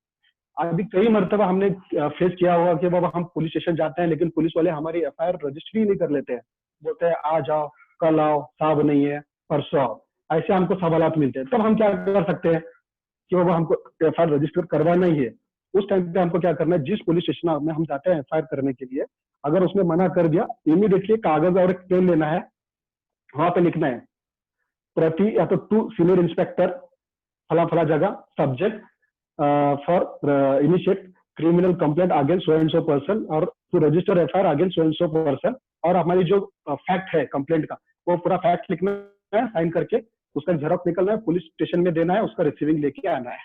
Speaker 1: अभी कई मरतबा हमने फेस किया होगा कि बाबा हम पुलिस स्टेशन जाते हैं, लेकिन पुलिस वाले हमारी एफआईआर रजिस्टर ही नहीं कर लेते हैं, बोलते हैं आ जाओ, कल आओ, साहब नहीं है, परसों आओ, ऐसे हमको सवालात मिलते हैं। तब हम क्या कर सकते हैं कि बाबा हमको एफआईआर रजिस्टर करवाना ही है। उस टाइम पे हमको क्या करना है, जिस पुलिस स्टेशन में हम जाते हैं एफआईआर करने के लिए, अगर उसने मना कर दिया, इमीडिएटली कागज और एक पेन लेना है, वहां पे लिखना है प्रति या तो टू सीनियर इंस्पेक्टर फला फला जगह, subject for initiate criminal complaint against so and so person और to register FIR against so and so person. और हमारी जो फैक्ट है कंप्लेंट का, वो पूरा फैक्ट लिखना है, साइन करके उसका झेरॉक्स निकलना है, पुलिस स्टेशन में देना है, उसका रिसीविंग लेके आना है।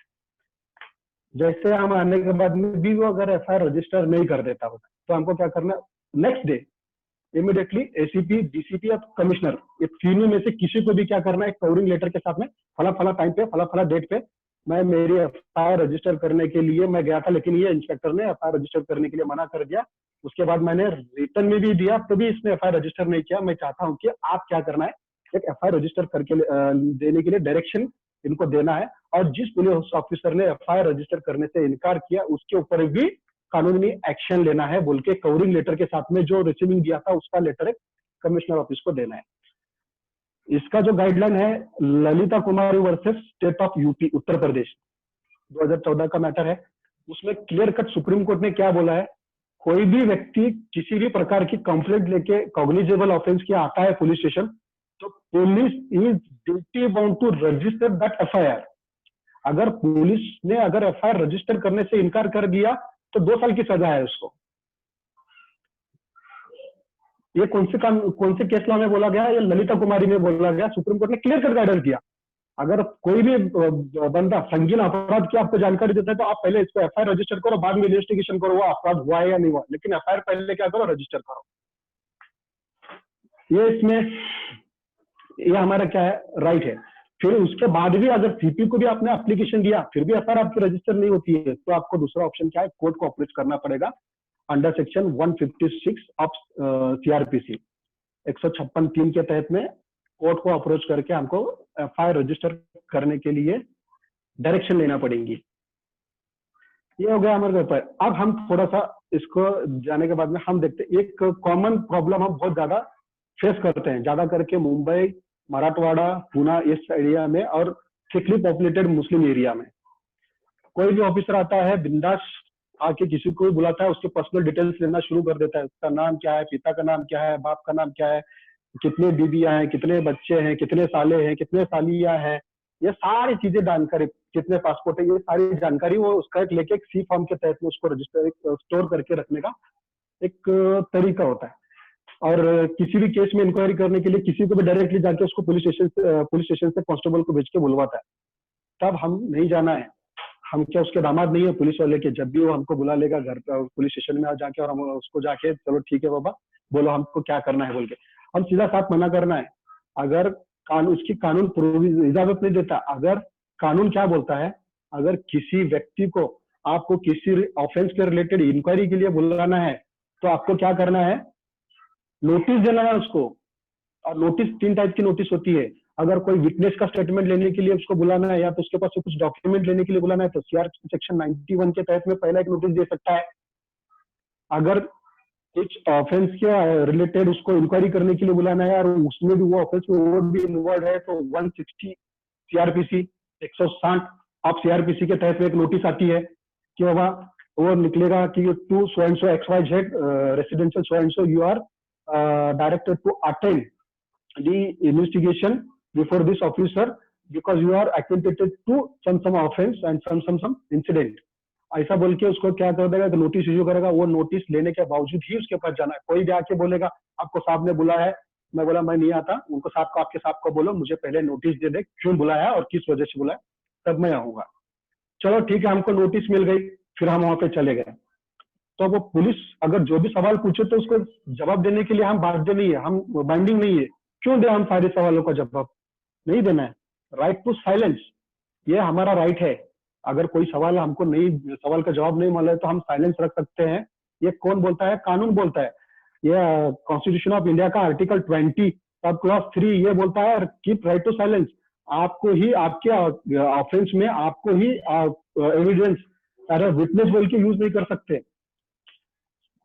Speaker 1: जैसे हम आने के बाद में भी वो अगर एफआईआर रजिस्टर नहीं कर देता होता, तो हमको क्या करना है, next day immediately ACP, DCP या कमिश्नर, ये तीनों में से किसी को भी क्या करना है, कवरिंग लेटर के साथ में फला फला टाइम पे, फला फला डेट पे मैं मेरी एफआईआर रजिस्टर करने के लिए मैं गया था, लेकिन ये इंस्पेक्टर ने एफआईआर रजिस्टर करने के लिए मना कर दिया। उसके बाद मैंने रिटर्न में भी दिया, तो भी इसने एफआईआर रजिस्टर नहीं किया। मैं चाहता हूं कि आप क्या करना है, एक एफआईआर रजिस्टर करके देने के लिए डायरेक्शन इनको देना है, और जिस पुलिस ऑफिसर ने एफआईआर रजिस्टर करने से इनकार किया उसके ऊपर भी कानूनी एक्शन लेना है बोल के कवरिंग लेटर के साथ में जो रिसीविंग दिया था उसका लेटर एक कमिश्नर ऑफिस को देना है। इसका जो गाइडलाइन है ललिता कुमारी versus state of UP, Uttar Pradesh, 2014 का मैटर है। उसमें क्लियर कट सुप्रीम कोर्ट ने क्या बोला है, कोई भी व्यक्ति किसी भी प्रकार की कंप्लेंट लेके कॉग्निजेबल ऑफेंस किया आता है पुलिस स्टेशन, तो police is duty bound to register that FIR. अगर पुलिस ने अगर एफआईआर रजिस्टर करने से इनकार कर दिया तो 2 साल की सजा है उसको। ये कौन से केस लॉ में बोला गया, ये ललिता कुमारी में बोला गया। सुप्रीम कोर्ट ने क्लियर कट गाइडेंस दिया, अगर कोई भी बंदा संगीन अपराध की आपको जानकारी देता है तो आप पहले इसको एफआईआर रजिस्टर करो, बाद में इन्वेस्टिगेशन करो वो अपराध हुआ है या नहीं हुआ, लेकिन एफआईआर पहले क्या करो, रजिस्टर करो। ये इसमें ये हमारा क्या है, राइट है। फिर उसके बाद भी अगर सीपी को भी आपने एप्लीकेशन दिया फिर भी एफआईआर आपकी रजिस्टर नहीं होती है, तो आपको दूसरा ऑप्शन क्या है, कोर्ट को अप्रोच करना पड़ेगा अंडर सेक्शन 156 ऑफ सीआरपीसी 156(3) के तहत में कोर्ट को अप्रोच करके हमको एफआईआर रजिस्टर करने के लिए डायरेक्शन लेना पड़ेगी। ये हो गया हमारे ऊपर। अब हम थोड़ा सा इसको जाने के बाद में हम देखते हैं एक कॉमन प्रॉब्लम हम बहुत ज्यादा फेस करते हैं, ज्यादा करके मुंबई मराठवाड़ा, पूना इस एरिया में और थिकली पॉपुलेटेड मुस्लिम एरिया में। कोई भी ऑफिसर आता है बिंदास आके किसी को भी बुलाता है, उसके पर्सनल डिटेल्स लेना शुरू कर देता है। उसका नाम क्या है, पिता का नाम क्या है, बाप का नाम क्या है, कितने बीबियां हैं, कितने बच्चे हैं, कितने साले हैं, कितने सालियां हैं, ये सारी चीजें जानकारी, कितने पासपोर्ट है, ये सारी जानकारी वो उसका एक लेके एक सी फॉर्म के तहत में उसको रजिस्टर स्टोर करके रखने का एक तरीका होता है। और किसी भी केस में इंक्वायरी करने के लिए किसी को भी डायरेक्टली जाके उसको पुलिस स्टेशन से कांस्टेबल को भेज के बुलवाता है। तब हम नहीं जाना है, हम क्या उसके दामाद नहीं है पुलिस वाले के, जब भी वो हमको बुला लेगा घर पर पुलिस स्टेशन में जाके, और हम उसको जाके चलो ठीक है बाबा बोलो हमको क्या करना है बोल के, हम सीधा साफ मना करना है। अगर कानून, उसकी कानून इजाजत नहीं देता, अगर कानून क्या बोलता है, अगर किसी व्यक्ति को आपको किसी ऑफेंस के रिलेटेड इंक्वायरी के लिए बुलाना है तो आपको क्या करना है, नोटिस देना है उसको। और नोटिस 3 टाइप की नोटिस होती है। अगर कोई विटनेस का स्टेटमेंट लेने के लिए उसको बुलाना है या तो उसके पास से कुछ डॉक्यूमेंट लेने के लिए बुलाना है तो सीआरपीसी सेक्शन 91 के तहत में पहला एक नोटिस दे सकता है। अगर कुछ ऑफेंस के रिलेटेड उसको इंक्वायरी करने के लिए बुलाना है और उसमें भी वो ऑफेंस में वो भी इन्वॉल्व है तो 160 सीआरपीसी 160 आप सीआरपीसी के तहत में एक नोटिस आती है कि बाबा वो निकलेगा कि to so and so XYZ residential so and so you are directed to attend the investigation before this officer because you are acquainted to some offense and some incident। ऐसा बोल के उसको क्या कर देगा, नोटिस इश्यू करेगा। वो notice लेने के बावजूद ही उसके पास जाना है। कोई भी आके बोलेगा आपको साहब ने बुलाया है, मैं बोला मैं नहीं आता, उनको साहब को, आपके साहब को बोलो मुझे पहले नोटिस दे दे क्यों बुलाया और किस वजह से बुलाया, तब मैं आऊंगा। चलो ठीक है, हमको नोटिस मिल गई, फिर हम वहां पे चले गए। तो वो पुलिस अगर जो भी सवाल पूछे तो उसको जवाब देने के लिए हम बाध्य नहीं है, हम बाइंडिंग नहीं है। क्यों दे हम सारे सवालों का जवाब, नहीं देना है। राइट टू साइलेंस, ये हमारा राइट है। अगर कोई सवाल हमको नहीं, सवाल का जवाब नहीं मिला है तो हम साइलेंस रख सकते हैं। ये कौन बोलता है, कानून बोलता है। ये कॉन्स्टिट्यूशन ऑफ इंडिया का आर्टिकल 20 सब क्लॉज 3 ये बोलता है कीप राइट टू साइलेंस। आपको ही आपके ऑफेंस में आपको ही एविडेंस अरे विटनेस बोल के यूज नहीं कर सकते।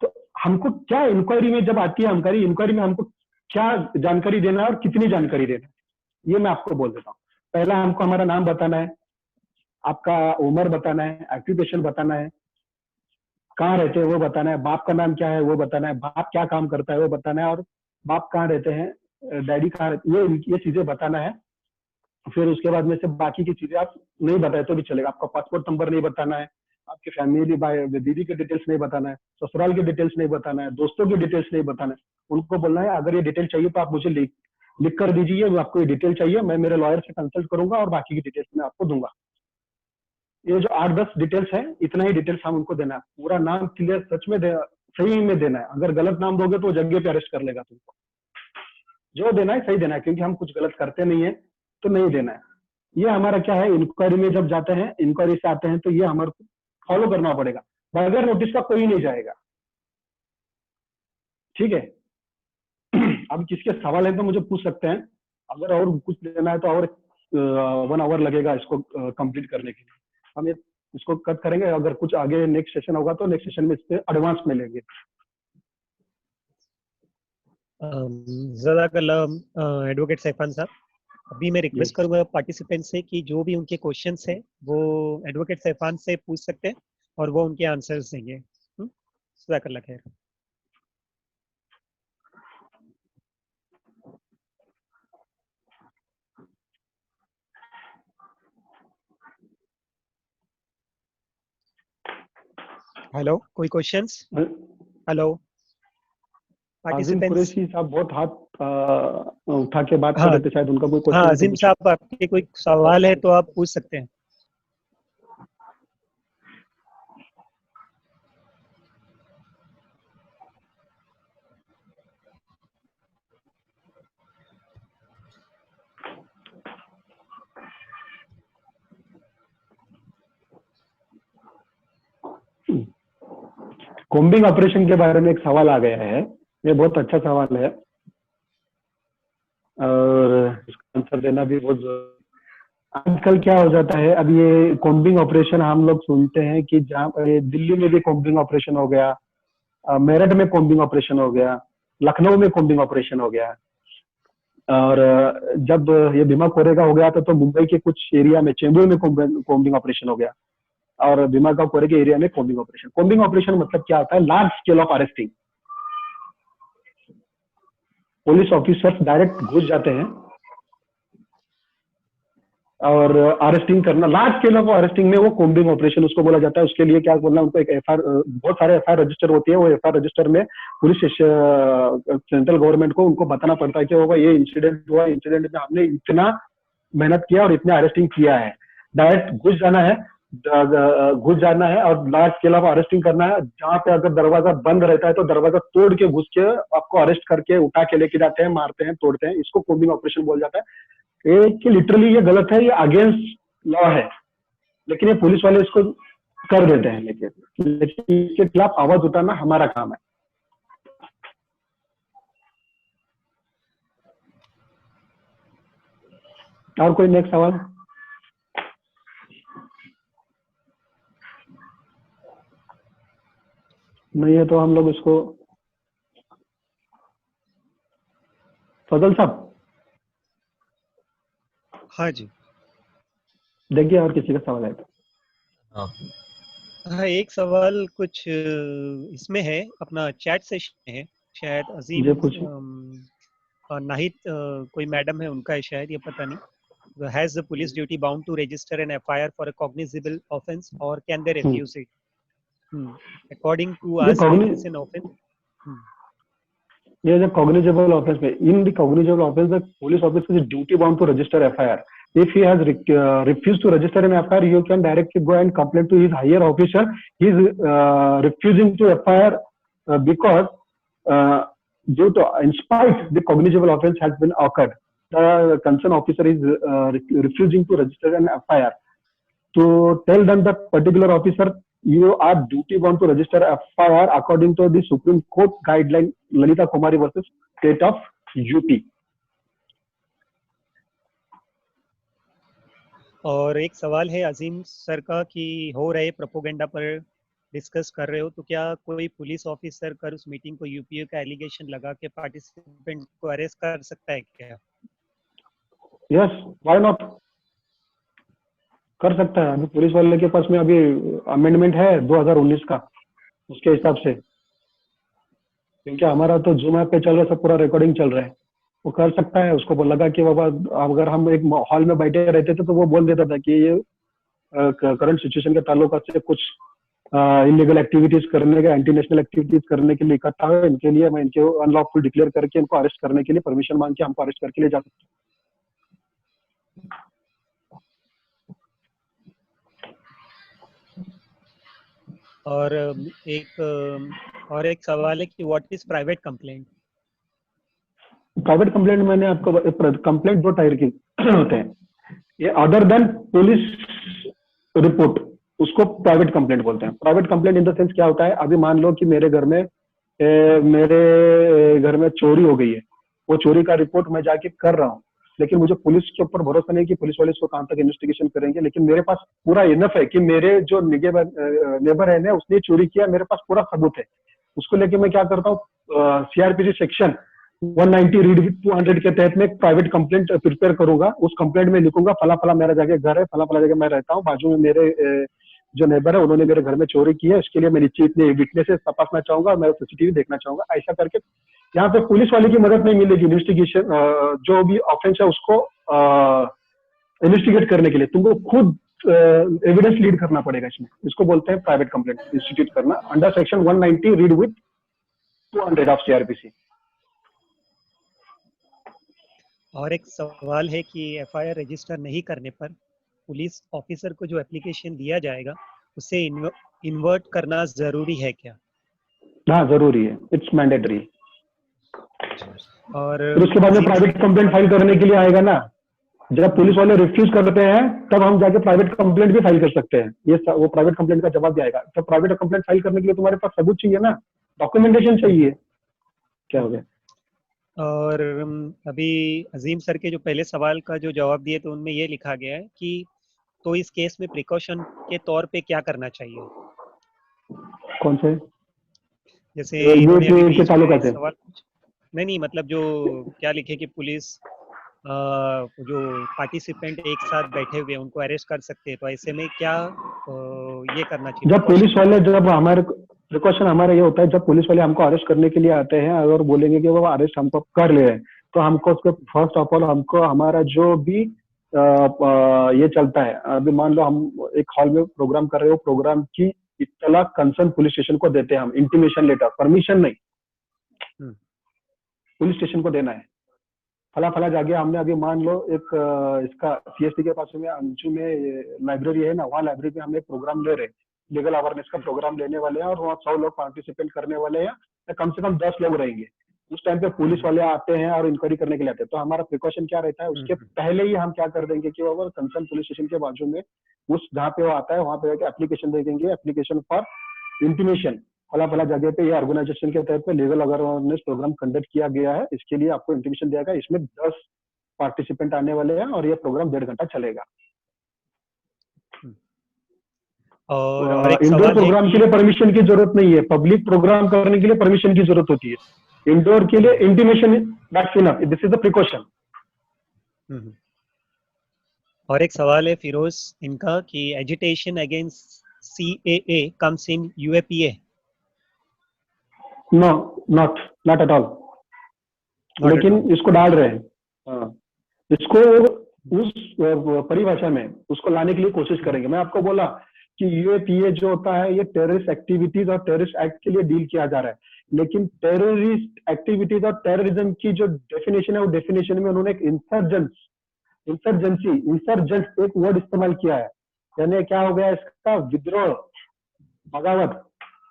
Speaker 1: तो हमको क्या इंक्वायरी में जब आती है, हमारी इंक्वायरी में हमको क्या जानकारी देना है और कितनी जानकारी देना है, ये मैं आपको बोल देता हूँ। पहला हमको हमारा नाम बताना है, आपका उम्र बताना है, ऑक्यूपेशन बताना है, कहाँ रहते हैं वो बताना है, बाप का नाम क्या है वो बताना है, बाप क्या काम करता है वो बताना है, और बाप कहाँ रहते हैं, डैडी कहाँ रहते, ये चीजें बताना है। फिर उसके बाद में से बाकी की चीजें आप नहीं बताए तो भी चलेगा। आपका पासपोर्ट नंबर नहीं बताना है, आपके फैमिली दीदी के डिटेल्स नहीं बताना है, ससुराल के डिटेल्स नहीं बताना है, दोस्तों के डिटेल्स नहीं बताना है। उनको बोलना है अगर ये डिटेल चाहिए तो आप मुझे लिख कर दीजिए, मैं आपको ये डिटेल चाहिए, मैं मेरे लॉयर से कंसल्ट करूंगा और बाकी की डिटेल्स मैं आपको दूंगा। ये जो 8-10 डिटेल्स है, इतना ही डिटेल्स हम उनको देना है। पूरा नाम क्लियर सच में सही में देना है। अगर गलत नाम दोगे तो जगह पे अरेस्ट कर लेगा तुमको। जो देना है सही देना है, क्योंकि हम कुछ गलत करते नहीं है तो नहीं देना है। ये हमारा क्या है, इंक्वायरी में जब जाते हैं, इंक्वायरी से आते हैं तो ये हमारे को फॉलो करना पड़ेगा। बगैर नोटिस का कोई नहीं जाएगा, ठीक है। अब किसके सवाल है तो मुझे पूछ सकते हैं, अगर और कुछ लेना है तो और 1 आवर लगेगा इसको कंप्लीट करने के लिए। हम ये इसको कट करेंगे, अगर कुछ आगे नेक्स्ट सेशन होगा तो नेक्स्ट सेशन में इस पे एडवांस में लेंगे।
Speaker 2: जज़ाकल्लाह एडवोकेट सैफान साहब। अभी मैं रिक्वेस्ट करूंगा पार्टिसिपेंट से कि जो भी उनके क्वेश्चंस है वो एडवोकेट सैफान से पूछ सकते हैं और वो उनके आंसर्स देंगे। जज़ाकल्लाह खैर। हेलो, कोई क्वेश्चंस? Hello
Speaker 1: participants. कुरैशी साहब बहुत हाथ उठा के बात कर रहे थे, शायद उनका कोई क्वेश्चन।
Speaker 2: हाँ अजीम साहब, आपके कोई सवाल है तो आप पूछ सकते हैं।
Speaker 1: कॉम्बिंग ऑपरेशन के बारे में एक सवाल आ गया है, ये बहुत अच्छा सवाल है और इसका आंसर देना भी बहुत जरूरी। आजकल क्या हो जाता है, अब ये कॉम्बिंग ऑपरेशन हम लोग सुनते हैं कि जहाँ दिल्ली में भी कॉम्बिंग ऑपरेशन हो गया, मेरठ में कॉम्बिंग ऑपरेशन हो गया, लखनऊ में कॉम्बिंग ऑपरेशन हो गया। और जब ये भीमा कोरेगा हो गया तो मुंबई के कुछ एरिया में, चेंबूर में कॉम्बिंग ऑपरेशन हो गया, और भीमा गांव कोरे के एरिया में कॉम्बिंग ऑपरेशन। कॉम्बिंग ऑपरेशन मतलब क्या होता है? Large scale of arresting. Police officers direct घुस जाते हैं और अरेस्टिंग करना, लार्ज स्केल ऑफ अरेस्टिंग में वो कॉम्बिंग ऑपरेशन उसको बोला जाता है। उसके लिए क्या बोलना, उनको एक एफआईआर, बहुत सारे एफआईआर रजिस्टर होती है, वो एफआईआर रजिस्टर में पुलिस सेंट्रल गवर्नमेंट को उनको बताना पड़ता है कि वो ये इंसिडेंट हुआ, इंसिडेंट में हमने इतना मेहनत किया और इतने अरेस्टिंग किया है। डायरेक्ट घुस जाना है, घुस जाना है और लार्ज स्केल ऑफ अरेस्टिंग करना है। जहां पे अगर दरवाजा बंद रहता है तो दरवाजा तोड़ के घुस के आपको अरेस्ट करके उठा के लेके जाते हैं, मारते हैं, तोड़ते हैं। इसको कॉम्बिंग ऑपरेशन बोल जाता है। ये कि लिटरली ये गलत है, ये अगेंस्ट लॉ है, लेकिन ये पुलिस वाले इसको कर देते हैं। लेकिन इसके खिलाफ आवाज उठाना हमारा काम है। और कोई नेक्स्ट सवाल? नहीं है तो हम लोग इसको, फजल साहब
Speaker 2: हाँ जी।
Speaker 1: देखिए और किसी का सवाल है तो।
Speaker 2: हाँ, एक सवाल कुछ इसमें है, अपना चैट सेशन है, शायद अजीम
Speaker 1: ये पूछिए।
Speaker 2: नाहिद कोई मैडम है उनका है शायद, ये पता नहीं। Has the police duty bound to register an FIR for a cognizable offence or can they refuse it? According to us, it is an offence.
Speaker 1: Yes, a cognizable offence. In the cognizable offence, the police officer is duty bound to register FIR. If he has refused to register an FIR, you can directly go and complain to his higher officer. He is refusing to FIR because due to, in spite the cognizable offence has been occurred, the concerned officer is refusing to register an FIR. To tell them that particular officer, you are duty bound to register FIR according to the Supreme Court guideline Lalita Kumari versus State of UP.
Speaker 2: और एक सवाल है अजीम sir का कि हो रहे propaganda पर discuss कर रहे हो, तो क्या कोई पुलिस ऑफिसर कर उस मीटिंग को यूपीए का एलिगेशन लगा के पार्टिसिपेंट को अरेस्ट कर सकता है क्या?
Speaker 1: यस, व्हाई नॉट, कर सकता है। अभी पुलिस वाले के पास में अभी अमेंडमेंट है 2019 का, उसके हिसाब से, क्योंकि हमारा तो जूम ऐप पे चल रहा है, सब पूरा रिकॉर्डिंग चल रहा है, वो कर सकता है। उसको लगा कि बाबा अगर हम एक हॉल में बैठे रहते थे तो वो बोल देता था कि ये करंट सिचुएशन के ताल्लुक से कुछ इलीगल एक्टिविटीज करने के, एंटी नेशनल एक्टिविटीज करने के लिए इकट्ठा हुए, इनके लिए मैं इनको अनलॉफुल डिक्लेयर करके इनको अरेस्ट करने के लिए परमिशन मांग के हमको अरेस्ट करके ले जा सकते हैं।
Speaker 2: और एक सवाल है कि what is private complaint?
Speaker 1: Private complaint मैंने आपको, कंप्लेंट दो टाइप के होते हैं, ये अदर देन पुलिस रिपोर्ट, उसको प्राइवेट कंप्लेंट बोलते हैं। Private complaint in the sense क्या होता है, अभी मान लो कि मेरे घर में चोरी हो गई है, वो चोरी का रिपोर्ट मैं जाके कर रहा हूँ, लेकिन मुझे पुलिस के ऊपर भरोसा नहीं कि पुलिस वाले इसको कहां तक इन्वेस्टिगेशन करेंगे, लेकिन मेरे पास पूरा इनफ है कि मेरे जो नेबर है ना, उसने चोरी किया, मेरे पास पूरा सबूत है। उसको लेके मैं क्या करता हूँ, सीआरपीसी सेक्शन 190 रीड विद 200 के तहत में एक प्राइवेट कंप्लेंट प्रिपेयर करूंगा। उस कंप्लेंट में लिखूंगा फला फला मेरा जगह घर है, फला फला जगह मैं रहता हूँ, बाजू में मेरे जो नेबर है उन्होंने मेरे घर में चोरी की है, इसके लिए मैं नीचे इतने विटनेसेस तपासना चाहूंगा, मैं सीसीटीवी देखना चाहूंगा। ऐसा करके यहाँ पे पुलिस वाले की मदद नहीं मिलेगी इन्वेस्टिगेशन, जो भी ऑफेंस है उसको इन्वेस्टिगेट करने के लिए तुमको खुद एविडेंस लीड करना पड़ेगा। इसमें इसको बोलते हैं प्राइवेट कंप्लेंट इंस्टीट्यूट करना under section 190 read with 200 of CrPC.
Speaker 2: और एक सवाल है कि एफआईआर रजिस्टर नहीं करने पर पुलिस ऑफिसर को जो एप्लीकेशन दिया जाएगा उसे इन्वर्ट करना जरूरी है क्या?
Speaker 1: हाँ जरूरी है, इट्स मैंडेटरी।
Speaker 2: और
Speaker 1: फिर उसके बाद में प्राइवेट कंप्लेंट फाइल करने के लिए आएगा ना, जब पुलिस वाले रिफ्यूज करते हैं तब हम जाके प्राइवेट कंप्लेंट भी फाइल कर सकते हैं। ये वो प्राइवेट कंप्लेंट का जवाब भी आएगा। तो प्राइवेट कंप्लेंट फाइल करने के लिए तुम्हारे पास सबूत चाहिए ना, डॉक्यूमेंटेशन चाहिए। क्या हो गया?
Speaker 2: और अभी अजीम सर के जो पहले सवाल का जो जवाब दिए तो उनमें ये लिखा गया है कि तो इस केस में प्रिकॉशन के तौर पे क्या करना चाहिए?
Speaker 1: कौन से?
Speaker 2: जैसे इन्होंने अभी
Speaker 1: के ताल्लुक से
Speaker 2: सवाल नहीं मतलब जो क्या लिखे कि पुलिस जो पार्टिसिपेंट एक साथ बैठे हुए हैं उनको अरेस्ट कर सकते हैं, तो ऐसे में क्या ये करना चाहिए?
Speaker 1: जब पुलिस वाले, जब हमारे प्रिकॉशन हमारा ये होता है, जब पुलिस वाले हमको अरेस्ट करने के लिए आते हैं, अगर बोलेंगे कि वो अरेस्ट हमको कर ले रहे हैं, तो हमको उसके फर्स्ट ऑफ ऑल हमको हमारा जो भी ये चलता है, अभी मान लो हम एक हॉल में प्रोग्राम कर रहे हो, प्रोग्राम की इत्तला कंसर्न पुलिस स्टेशन को देते हैं हम, इंटीमेशन लेटर, परमिशन नहीं, पुलिस स्टेशन को देना है। फला फला जाके हमने अभी मान लो एक इसका सीएसटी के पास में अंशु में लाइब्रेरी है ना, वहाँ लाइब्रेरी में हम एक प्रोग्राम ले रहे हैं, लीगल अवेयरनेस का प्रोग्राम लेने वाले हैं, और वहाँ 100 लोग पार्टिसिपेट करने वाले हैं, या कम से कम 10 लोग रहेंगे। उस टाइम पे पुलिस वाले आते हैं और इंक्वायरी करने के लिए आते हैं, तो हमारा प्रिकॉशन क्या रहता है, उसके पहले ही हम क्या कर देंगे कि वो कंसर्न पुलिस स्टेशन के बाजू में उस जहाँ पे वो आता है वहाँ पे जाके एप्लीकेशन दे देंगे, एप्लीकेशन फॉर इंटीमेशन, फला फला जगह पे ये ऑर्गेनाइजेशन के तहत पे लीगल अवेयरनेस प्रोग्राम कंडक्ट किया गया है, इसके लिए आपको इंटीमेशन दिया गया, इसमें 10 पार्टिसिपेंट आने वाले हैं और ये प्रोग्राम 1.5 घंटा चलेगा।
Speaker 2: और एक
Speaker 1: इंडोर
Speaker 2: सवाल
Speaker 1: प्रोग्राम के लिए परमिशन की जरूरत नहीं है, पब्लिक प्रोग्राम करने के लिए परमिशन की जरूरत होती है। इंडोर के लिए intimation that's enough, this is the precaution.
Speaker 2: और एक सवाल है फिरोज इनका कि agitation against CAA comes in UAPA?
Speaker 1: No, not at all, लेकिन इसको डाल रहे हैं, इसको उस परिभाषा में उसको लाने के लिए कोशिश करेंगे। मैं आपको बोला कि UAPA जो होता है ये टेररिस्ट एक्टिविटीज और टेररिस्ट एक्ट के लिए डील किया जा रहा है, लेकिन टेररिस्ट एक्टिविटीज और टेररिज्म की जो डेफिनेशन है, वो डेफिनेशन में उन्होंने एक इंसर्जेंट एक वर्ड इस्तेमाल किया है, यानी क्या हो गया इसका, विद्रोह, बगावत।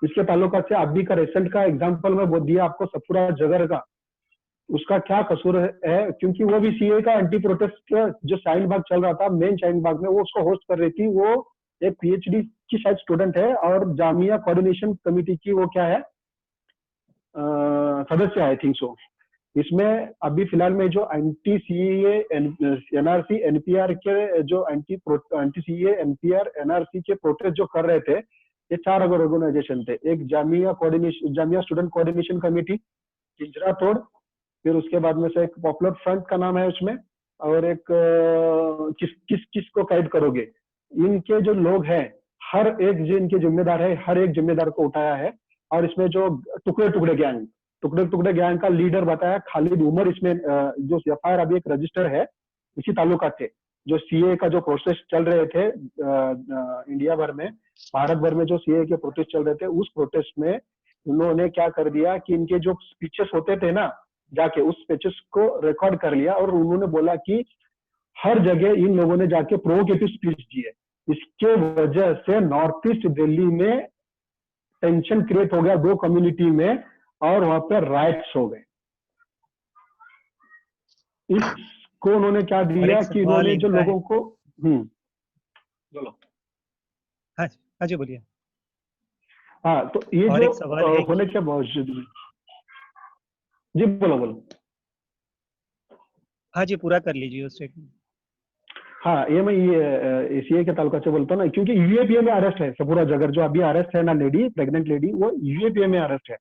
Speaker 1: इसके ताल्लुकात से अभी का रिसेंट का एग्जांपल मैं वो दिया आपको, सफूरा जगर का, उसका क्या कसूर है, क्योंकि वो भी सीए का एंटी प्रोटेस्ट जो शाहीन बाग चल रहा था, मेन शाहीन बाग में, वो उसको होस्ट कर रही थी, वो एक PhD की शायद स्टूडेंट है और जामिया कोऑर्डिनेशन कमेटी की वो क्या है, सदस्य आई थिंक सो। इसमें अभी फिलहाल में जो एंटी CAA NRC NPR के जो एंटी CAA NPR NRC के प्रोटेस्ट जो कर रहे थे, ये 4 ऑर्गेनाइजेशन थे, एक जामिया स्टूडेंट कोऑर्डिनेशन कमेटी, हिजरा तोड़, फिर उसके बाद में से एक पॉपुलर फ्रंट का नाम है उसमें, और एक किस को कैद करोगे। इनके जो लोग हैं, हर एक जो इनके जिम्मेदार है, हर एक जिम्मेदार को उठाया है, और इसमें जो टुकड़े टुकड़े गैंग का लीडर बताया खालिद उमर। इसमें जो FIR अभी एक रजिस्टर है इसी ताल्लुका से, जो CAA का जो प्रोसेस चल रहे थे इंडिया भर में, भारत भर में जो CAA के प्रोटेस्ट चल रहे थे, उस प्रोटेस्ट में उन्होंने क्या कर दिया कि इनके जो स्पीचेस होते थे ना, जाके उस स्पीचेस को रिकॉर्ड कर लिया, और उन्होंने बोला कि हर जगह इन लोगों ने जाके प्रोवोकेटिव स्पीच दी है। इसके वजह से नॉर्थ ईस्ट दिल्ली में टेंशन क्रिएट हो गया 2 कम्युनिटी में, और वहां पर राइट्स हो गए। इसको उन्होंने क्या दिया कि उन्होंने जो लोगों को बोलो।
Speaker 2: हाँ जी बोलिए।
Speaker 1: हाँ, तो ये जो होने के बावजूद, जी बोलो।
Speaker 2: हाँ जी, पूरा कर लीजिए उस स्टेटमेंट।
Speaker 1: हाँ, ये मैं ये CAA के ताल्लुका से बोलता हूँ ना, क्योंकि UAPA में अरेस्ट है सफूरा जगर, जो अभी अरेस्ट है ना लेडी, प्रेग्नेंट लेडी, वो UAPA में अरेस्ट है,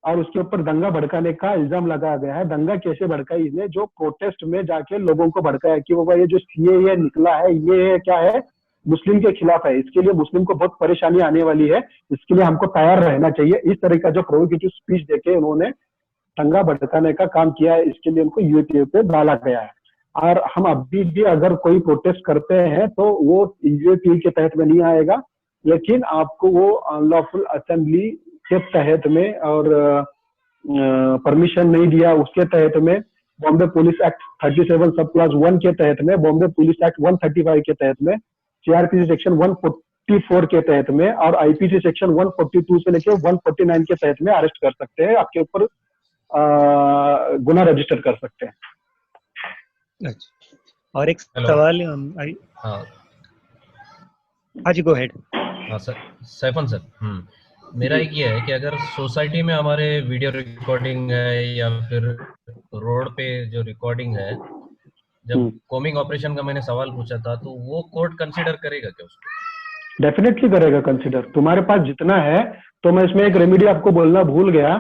Speaker 1: और उसके ऊपर दंगा भड़काने का इल्जाम लगाया गया है। दंगा कैसे भड़काई इसने, जो प्रोटेस्ट में जाके लोगों को भड़काया कि वो ये जो CAA निकला है, ये क्या है, मुस्लिम के खिलाफ है, इसके लिए मुस्लिम को बहुत परेशानी आने वाली है, इसके लिए हमको तैयार रहना चाहिए। इस तरह का जो प्रोवोकेटिव स्पीच देके उन्होंने दंगा भड़काने का काम किया है, इसके लिए उनको UAPA पे डाला गया है। और हम अभी भी अगर कोई प्रोटेस्ट करते हैं तो वो UAPA के तहत में नहीं आएगा, लेकिन आपको वो अनलॉफुल असेंबली के तहत में, और परमिशन नहीं दिया उसके तहत में, बॉम्बे पुलिस एक्ट 37 सब क्लास 1 के तहत में, बॉम्बे पुलिस एक्ट 135 के तहत में, CRPC सेक्शन 144 के तहत में, और IPC सेक्शन 142 से लेकर 149 के तहत में अरेस्ट कर सकते हैं, आपके ऊपर गुना रजिस्टर कर सकते हैं।
Speaker 2: अच्छा, और एक सवाल। हाँ जी, गो हेड।
Speaker 3: हाँ सर, सैफन सर, मेरा एक ये है कि अगर सोसाइटी में हमारे वीडियो रिकॉर्डिंग है या फिर रोड पे जो रिकॉर्डिंग है, जब कॉमिंग ऑपरेशन का मैंने सवाल पूछा था, तो वो कोर्ट कंसीडर करेगा क्या उसको?
Speaker 1: डेफिनेटली करेगा कंसीडर। तुम्हारे पास जितना है, तो मैं इसमें एक रेमेडी आपको बोलना भूल गया,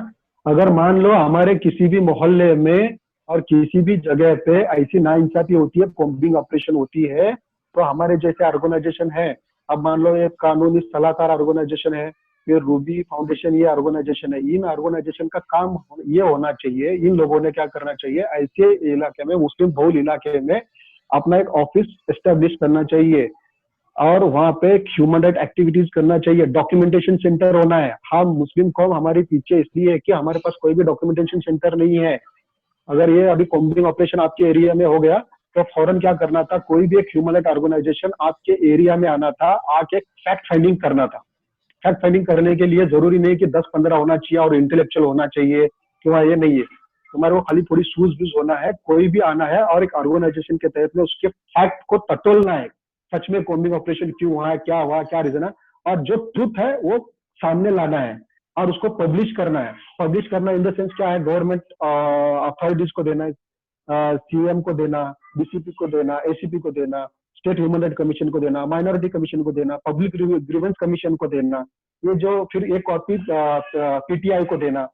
Speaker 1: अगर मान लो हमारे किसी भी मोहल्ले में और किसी भी जगह पे ऐसी नाइंसाफी होती है, कॉम्बिंग ऑपरेशन होती है, तो हमारे जैसे ऑर्गेनाइजेशन है, अब मान लो एक कानूनी सलाहकार ऑर्गेनाइजेशन है, फिर रूबी फाउंडेशन ये ऑर्गेनाइजेशन है, इन ऑर्गेनाइजेशन का काम ये होना चाहिए, इन लोगों ने क्या करना चाहिए, ऐसे इलाके में, मुस्लिम बहुल इलाके में अपना एक ऑफिस एस्टेब्लिश करना चाहिए और वहां पे ह्यूमन राइट एक्टिविटीज करना चाहिए, डॉक्यूमेंटेशन सेंटर होना है। हम मुस्लिम कौम हमारे पीछे इसलिए है कि हमारे पास कोई भी डॉक्यूमेंटेशन सेंटर नहीं है। अगर ये अभी कॉम्बिंग ऑपरेशन आपके एरिया में हो गया तो फौरन क्या करना था, कोई भी एक ह्यूमन राइट ऑर्गेनाइजेशन आपके एरिया में आना था, आके फैक्ट फाइंडिंग करना था। फैक्ट फाइंडिंग करने के लिए जरूरी नहीं कि 10-15 होना चाहिए और इंटेलेक्चुअल होना चाहिए, क्यों ये नहीं है, तुम्हारे को खाली थोड़ी सूझबूझ होना है, कोई भी आना है और एक ऑर्गेनाइजेशन के तहत में उसके फैक्ट को टटोलना है, सच में कॉम्बिंग ऑपरेशन क्यों हुआ है, क्या हुआ, क्या रीजन है, और जो ट्रुथ है वो सामने लाना है और उसको पब्लिश करना है। पब्लिश करना इन द सेंस क्या है, गवर्नमेंट अथॉरिटीज को देना है, सीएम को देना, डीसीपी को देना, एसीपी को देना, स्टेट ह्यूमन राइट कमीशन को देना, माइनॉरिटी कमीशन को देना, पब्लिक ग्रीवेंस कमीशन को देना, ये जो फिर एक कॉपी पीटीआई को देना।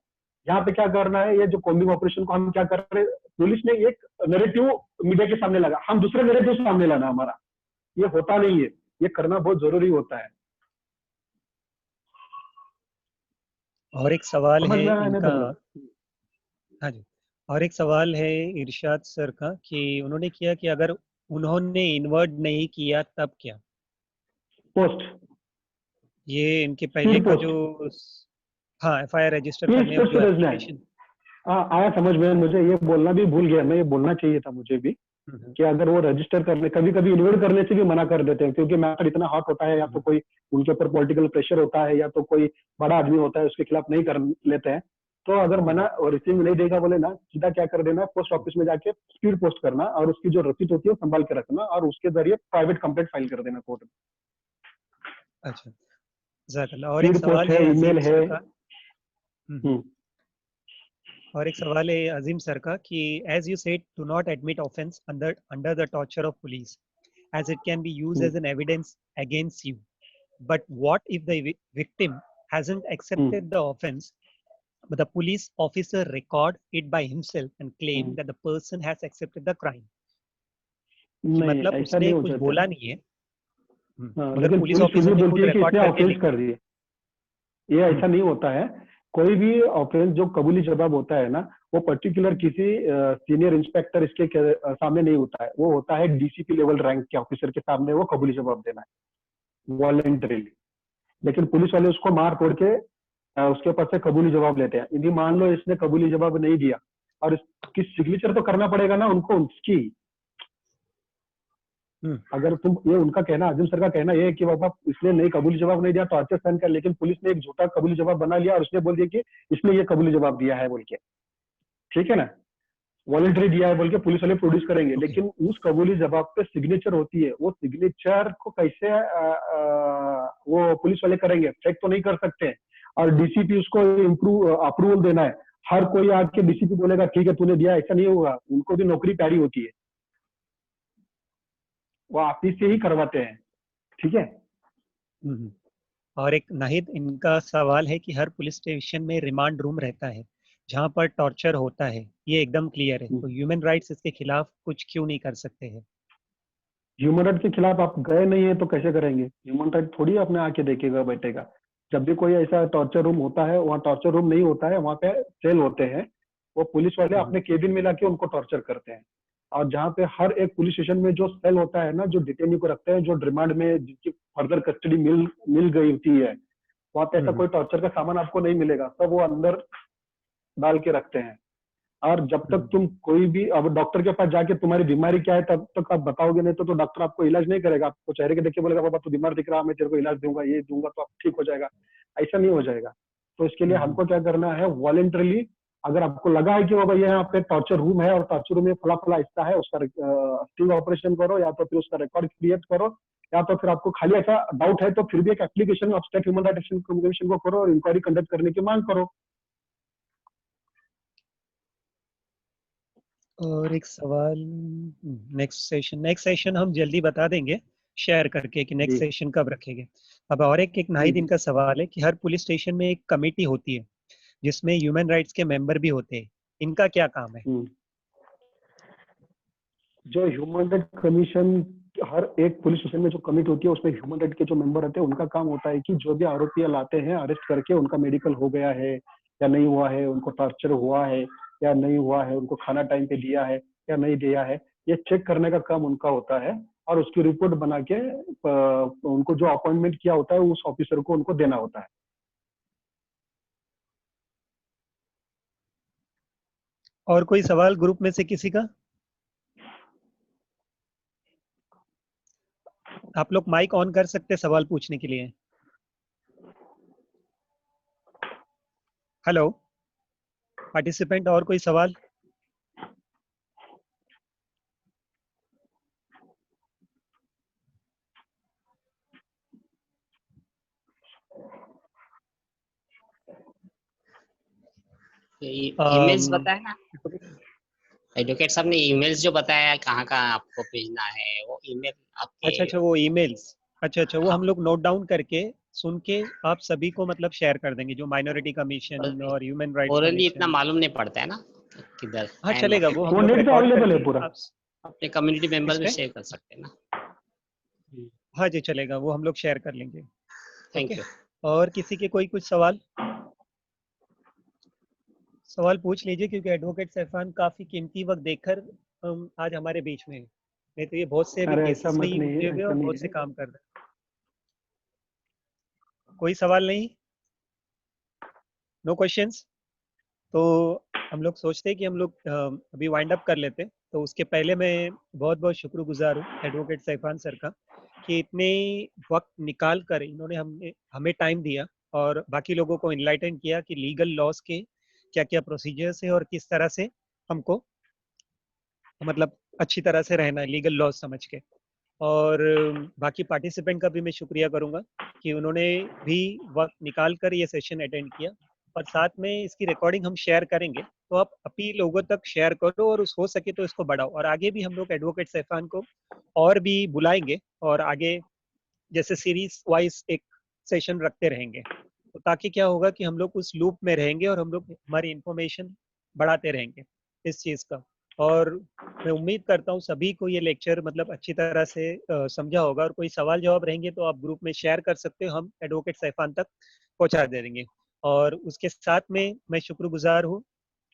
Speaker 1: यहाँ पे क्या करना है, ये जो कॉम्बिंग ऑपरेशन को हम क्या कर रहे हैं, पुलिस ने एक नैरेटिव मीडिया के सामने लगा, हम दूसरा नैरेटिव सामने लाना हमारा, ये होता नहीं है, ये करना बहुत जरूरी होता है।
Speaker 2: और एक सवाल
Speaker 1: समझ
Speaker 2: है
Speaker 1: में आया नहीं
Speaker 2: इनका,
Speaker 1: तुमको?
Speaker 2: हाँ जी, और एक सवाल है इरशाद सर का कि उन्होंने किया कि अगर उन्होंने इन्वर्ट नहीं किया तब क्या?
Speaker 1: पोस्ट,
Speaker 2: ये इनके पहले
Speaker 1: स्पीड
Speaker 2: का
Speaker 1: पोस्ट,
Speaker 2: जो हाँ एफआईआर रजिस्टर
Speaker 1: स्पीड
Speaker 2: करने
Speaker 1: पोस्ट
Speaker 2: जो
Speaker 1: भेजना है।
Speaker 2: एप्लीकेशन।
Speaker 1: आया समझ में, मुझे ये बोलना भी भूल गया मैं, ये बोलना चाहिए था मुझे भी कि अगर वो रजिस्टर करने, कभी कभी इन्वर्ट करने से भी मना कर देते हैं, क्योंकि मैटर इतना हॉट होता है, या तो कोई उनके ऊपर पॉलिटिकल प्रेशर होता है, या तो कोई बड़ा आदमी होता है उसके खिलाफ नहीं कर लेते हैं। तो अगर मना और रिसीव नहीं देगा बोले ना, सीधा क्या कर देना, पोस्ट ऑफिस में जाके स्पीड पोस्ट करना और उसकी जो रसीद होती है वो संभाल के रखना और उसके जरिए प्राइवेट कंप्लेंट फाइल कर देना कोर्ट में।
Speaker 2: अच्छा, जज़ाकल्लाह। और एक
Speaker 1: स्पीड पोस्ट
Speaker 2: सवाल
Speaker 1: है,
Speaker 2: है
Speaker 1: ईमेल
Speaker 2: अजीम
Speaker 1: है।
Speaker 2: सर का। और एक सवाल है अजीम सर का कि as you said do not admit offence under the torture of police as it can be used as an evidence against you, but what if the victim hasn't accepted the offense but the police officer record it by himself and claim that the person has accepted the crime? कि
Speaker 1: नहीं,
Speaker 2: मतलब
Speaker 1: ऐसा
Speaker 2: उसने
Speaker 1: नहीं हो
Speaker 2: कुछ
Speaker 1: सकता।
Speaker 2: बोला नहीं है, मगर
Speaker 1: लेकिन
Speaker 2: पुलिस
Speaker 1: पुलिस फिर
Speaker 2: ऑफिसर
Speaker 1: भी
Speaker 2: ने
Speaker 1: बोलती
Speaker 2: खुद
Speaker 1: है कि
Speaker 2: रिकॉर्ड
Speaker 1: इसने
Speaker 2: करके
Speaker 1: ऑफेंस
Speaker 2: लिख
Speaker 1: कर दिए। ये ऐसा नहीं होता है, कोई भी ऑफेंस जो कबूली जवाब होता है ना, वो पर्टिकुलर किसी सीनियर इंस्पेक्टर इसके सामने नहीं होता है, वो होता है डीसीपी लेवल रैंक के ऑफिसर के सामने वो कबूली जवाब देना है वॉलेंटरीली। लेकिन पुलिस वाले उसको मार तोड़ के उसके ऊपर से कबूली जवाब लेते हैं। यदि मान लो इसने कबूली जवाब नहीं दिया और इसकी सिग्नेचर तो करना पड़ेगा ना उनको, उसकी। अगर तुम, ये उनका कहना, आजम सर का कहना ये है कि बाबा इसने नहीं कबूली जवाब नहीं दिया तो टॉर्चर सहन कर, लेकिन पुलिस ने एक झूठा कबूली जवाब बना लिया और उसने बोल दिया कि इसने ये कबूली जवाब दिया है बोल के, ठीक है ना, वॉलंटरी दिया है बोल के पुलिस वाले प्रोड्यूस करेंगे। लेकिन उस कबूली जवाब पे सिग्नेचर होती है, वो सिग्नेचर को कैसे वो पुलिस वाले करेंगे, चेक तो नहीं कर सकते। और डीसीपी उसको अप्रूवल देना है, हर कोई आके डीसीपी बोलेगा ठीक है तूने दिया, ऐसा नहीं होगा, उनको भी नौकरी प्यारी होती है, वो ऑफिस से ही करवाते हैं, ठीक है।
Speaker 2: और एक नाहिद, इनका सवाल है कि हर पुलिस स्टेशन में रिमांड रूम रहता है जहां पर टॉर्चर होता है, ये एकदम क्लियर है, तो ह्यूमन राइट्स इसके खिलाफ कुछ क्यों नहीं कर सकते हैं?
Speaker 1: ह्यूमन राइट के खिलाफ आप गए नहीं है तो कैसे करेंगे? ह्यूमन राइट थोड़ी अपने आके देखेगा बैठेगा। जब भी कोई ऐसा टॉर्चर रूम होता है, वहाँ टॉर्चर रूम नहीं होता है, वहाँ पे सेल होते हैं, वो पुलिस वाले अपने केबिन में लाके उनको टॉर्चर करते हैं। और जहाँ पे हर एक पुलिस स्टेशन में जो सेल होता है ना, जो डिटेनी को रखते हैं, जो रिमांड में जिसकी फर्दर कस्टडी मिल गई होती है, वहाँ पे ऐसा कोई टॉर्चर का सामान आपको नहीं मिलेगा, सब वो अंदर डाल के रखते हैं। और जब तक तुम कोई भी, अब डॉक्टर के पास जाके तुम्हारी बीमारी क्या है तब तक आप बताओगे नहीं तो डॉक्टर आपको इलाज नहीं करेगा, आपको चेहरे के देख के बोलेगा बाबा तू बीमार दिख रहा, मैं तेरे को इलाज दूंगा, ये दूंगा तो आप ठीक हो जाएगा, ऐसा नहीं हो जाएगा। तो इसके लिए हमको क्या करना है, वॉलेंटरली, अगर आपको लगा है कि बाबा ये यहाँ पे टॉर्चर रूम है और टॉर्चर रूम में फला फला हिस्सा है, उसका स्टिंग ऑपरेशन करो, या तो फिर उसका रिकॉर्ड क्रिएट करो, या तो फिर आपको खाली ऐसा डाउट है तो फिर भी एक application of state human right action commission को करो और इंक्वायरी कंडक्ट करने की मांग करो।
Speaker 2: और एक सवाल, नेक्स्ट सेशन हम जल्दी बता देंगे शेयर करके कि नेक्स्ट सेशन कब रखेंगे। अब और एक नाहिद, इनका सवाल है कि हर पुलिस स्टेशन में एक कमेटी होती है जिसमें ह्यूमन राइट्स के मेंबर भी होते हैं, इनका क्या काम है?
Speaker 1: जो ह्यूमन राइट कमीशन हर एक पुलिस स्टेशन में जो कमिटी होती है उसमें ह्यूमन राइट के जो मेंबर रहते हैं उनका काम होता है कि जो भी आरोपी लाते हैं अरेस्ट करके उनका मेडिकल हो गया है या नहीं हुआ है, उनको टॉर्चर हुआ है या नहीं हुआ है, उनको खाना टाइम पे दिया है या नहीं दिया है, ये चेक करने का काम उनका होता है और उसकी रिपोर्ट बना के उनको जो अपॉइंटमेंट किया होता है उस ऑफिसर को उनको देना होता है।
Speaker 2: और कोई सवाल ग्रुप में से किसी का? आप लोग माइक ऑन कर सकते हैं सवाल पूछने के लिए। हेलो पार्टिसिपेंट, और कोई सवाल?
Speaker 4: ईमेल्स बताया ना एडवोकेट साहब ने, ईमेल्स जो बताया कहाँ कहाँ आपको भेजना है, वो ईमेल आपके।
Speaker 2: अच्छा, वो ईमेल्स, अच्छा, वो
Speaker 4: हाँ।
Speaker 2: हम लोग नोट डाउन करके सुन के आप सभी को मतलब शेयर कर देंगे, जो माइनॉरिटी कमीशन और ह्यूमन राइट्स
Speaker 4: ओरली इतना
Speaker 2: कमीशन।
Speaker 4: मालूम नहीं पड़ता है ना किधर।
Speaker 2: हाँ चलेगा, वो हम
Speaker 1: वो
Speaker 2: लोग
Speaker 1: नेट पे
Speaker 2: रिकॉर्ड
Speaker 1: अवेलेबल है
Speaker 2: करके
Speaker 1: पूरा।
Speaker 2: आप
Speaker 4: अपने कम्युनिटी मेंबर
Speaker 2: इस
Speaker 4: में
Speaker 2: पे?
Speaker 4: शेयर कर सकते हैं ना।
Speaker 2: हाँ जी चलेगा, वो हम लोग शेयर कर लेंगे।
Speaker 4: Thank
Speaker 2: okay,
Speaker 4: you.
Speaker 2: और किसी के कोई कुछ सवाल पूछ लीजिए, क्योंकि एडवोकेट सैफान काफी कीमती वक्त देकर आज हमारे बीच में है, नहीं तो ये बहुत से अभी
Speaker 1: अरे ऐसा
Speaker 2: केसेस में
Speaker 1: मत
Speaker 2: ही
Speaker 1: नहीं
Speaker 2: उलझे
Speaker 1: है,
Speaker 2: हुए
Speaker 1: ऐसा
Speaker 2: और
Speaker 1: नहीं
Speaker 2: बहुत से
Speaker 1: है।
Speaker 2: काम कर रहे हैं। कोई सवाल नहीं? No questions? तो हम लोग सोचते हैं कि हम लोग अभी वाइंड अप कर लेते हैं। तो उसके पहले मैं बहुत बहुत शुक्रगुजार हूँ एडवोकेट सैफान सर का कि इतने वक्त निकाल कर इन्होंने हमें टाइम दिया और बाकी लोगों को इनलाइटन किया कि लीगल लॉस के क्या क्या प्रोसीजर्स है और किस तरह से हमको मतलब अच्छी तरह से रहना है लीगल लॉस समझ के। और बाकी पार्टिसिपेंट का भी मैं शुक्रिया करूंगा कि उन्होंने भी वक्त निकाल कर ये सेशन अटेंड किया, और साथ में इसकी रिकॉर्डिंग हम शेयर करेंगे, तो आप अपनी लोगों तक शेयर करो और हो सके तो इसको बढ़ाओ। और आगे भी हम लोग एडवोकेट सैफान को और भी बुलाएंगे और आगे जैसे सीरीज वाइज एक सेशन रखते रहेंगे, तो ताकि क्या होगा कि हम लोग उस लूप में रहेंगे और हम लोग हमारी इंफॉर्मेशन बढ़ाते रहेंगे इस चीज़ का। और मैं उम्मीद करता हूँ सभी को ये लेक्चर मतलब अच्छी तरह से समझा होगा, और कोई सवाल जवाब रहेंगे तो आप ग्रुप में शेयर कर सकते हो, हम एडवोकेट सैफान तक पहुंचा दे देंगे। और उसके साथ में मैं शुक्रगुजार हूँ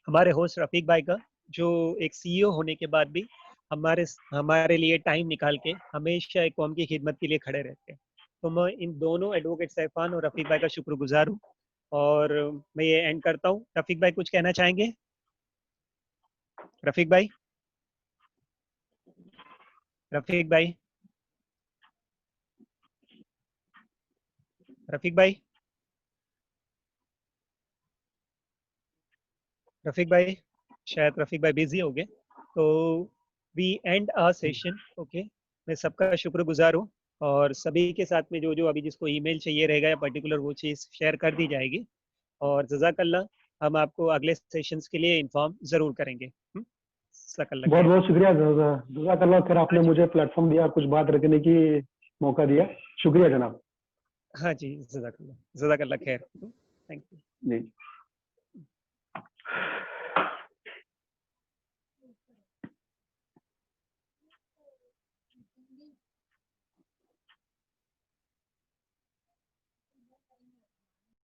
Speaker 2: हमारे होस्ट रफीक भाई का, जो एक सीईओ होने के बाद भी हमारे हमारे लिए टाइम निकाल के हमेशा एक कौम की खिदमत के लिए खड़े रहते हैं। तो मैं इन दोनों एडवोकेट सैफान और रफीक भाई का शुक्रगुजार हूँ, और मैं ये एंड करता हूँ। रफीक भाई कुछ कहना चाहेंगे? रफीक भाई, रफीक भाई, रफीक भाई, रफीक भाई, शायद रफीक भाई बिजी हो गए। तो we end a session. Okay, मैं सबका शुक्रगुजार हूँ, और सभी के साथ में जो जो अभी जिसको ईमेल चाहिए रहेगा या पर्टिकुलर वो चीज़ शेयर कर दी जाएगी। और जज़ाकल्लाह, हम आपको अगले सेशंस के लिए इन्फॉर्म ज़रूर करेंगे। जज़ाकल्लाह
Speaker 1: बहुत
Speaker 2: खैर।
Speaker 1: बहुत शुक्रिया जज़ाकल्लाह खैर, आपने मुझे प्लेटफॉर्म दिया, कुछ बात रखने की मौका दिया, शुक्रिया जनाब।
Speaker 2: हाँ जी, जज़ाकल्लाह, जज़ाकल्लाह खैर। Thank you.
Speaker 1: जी।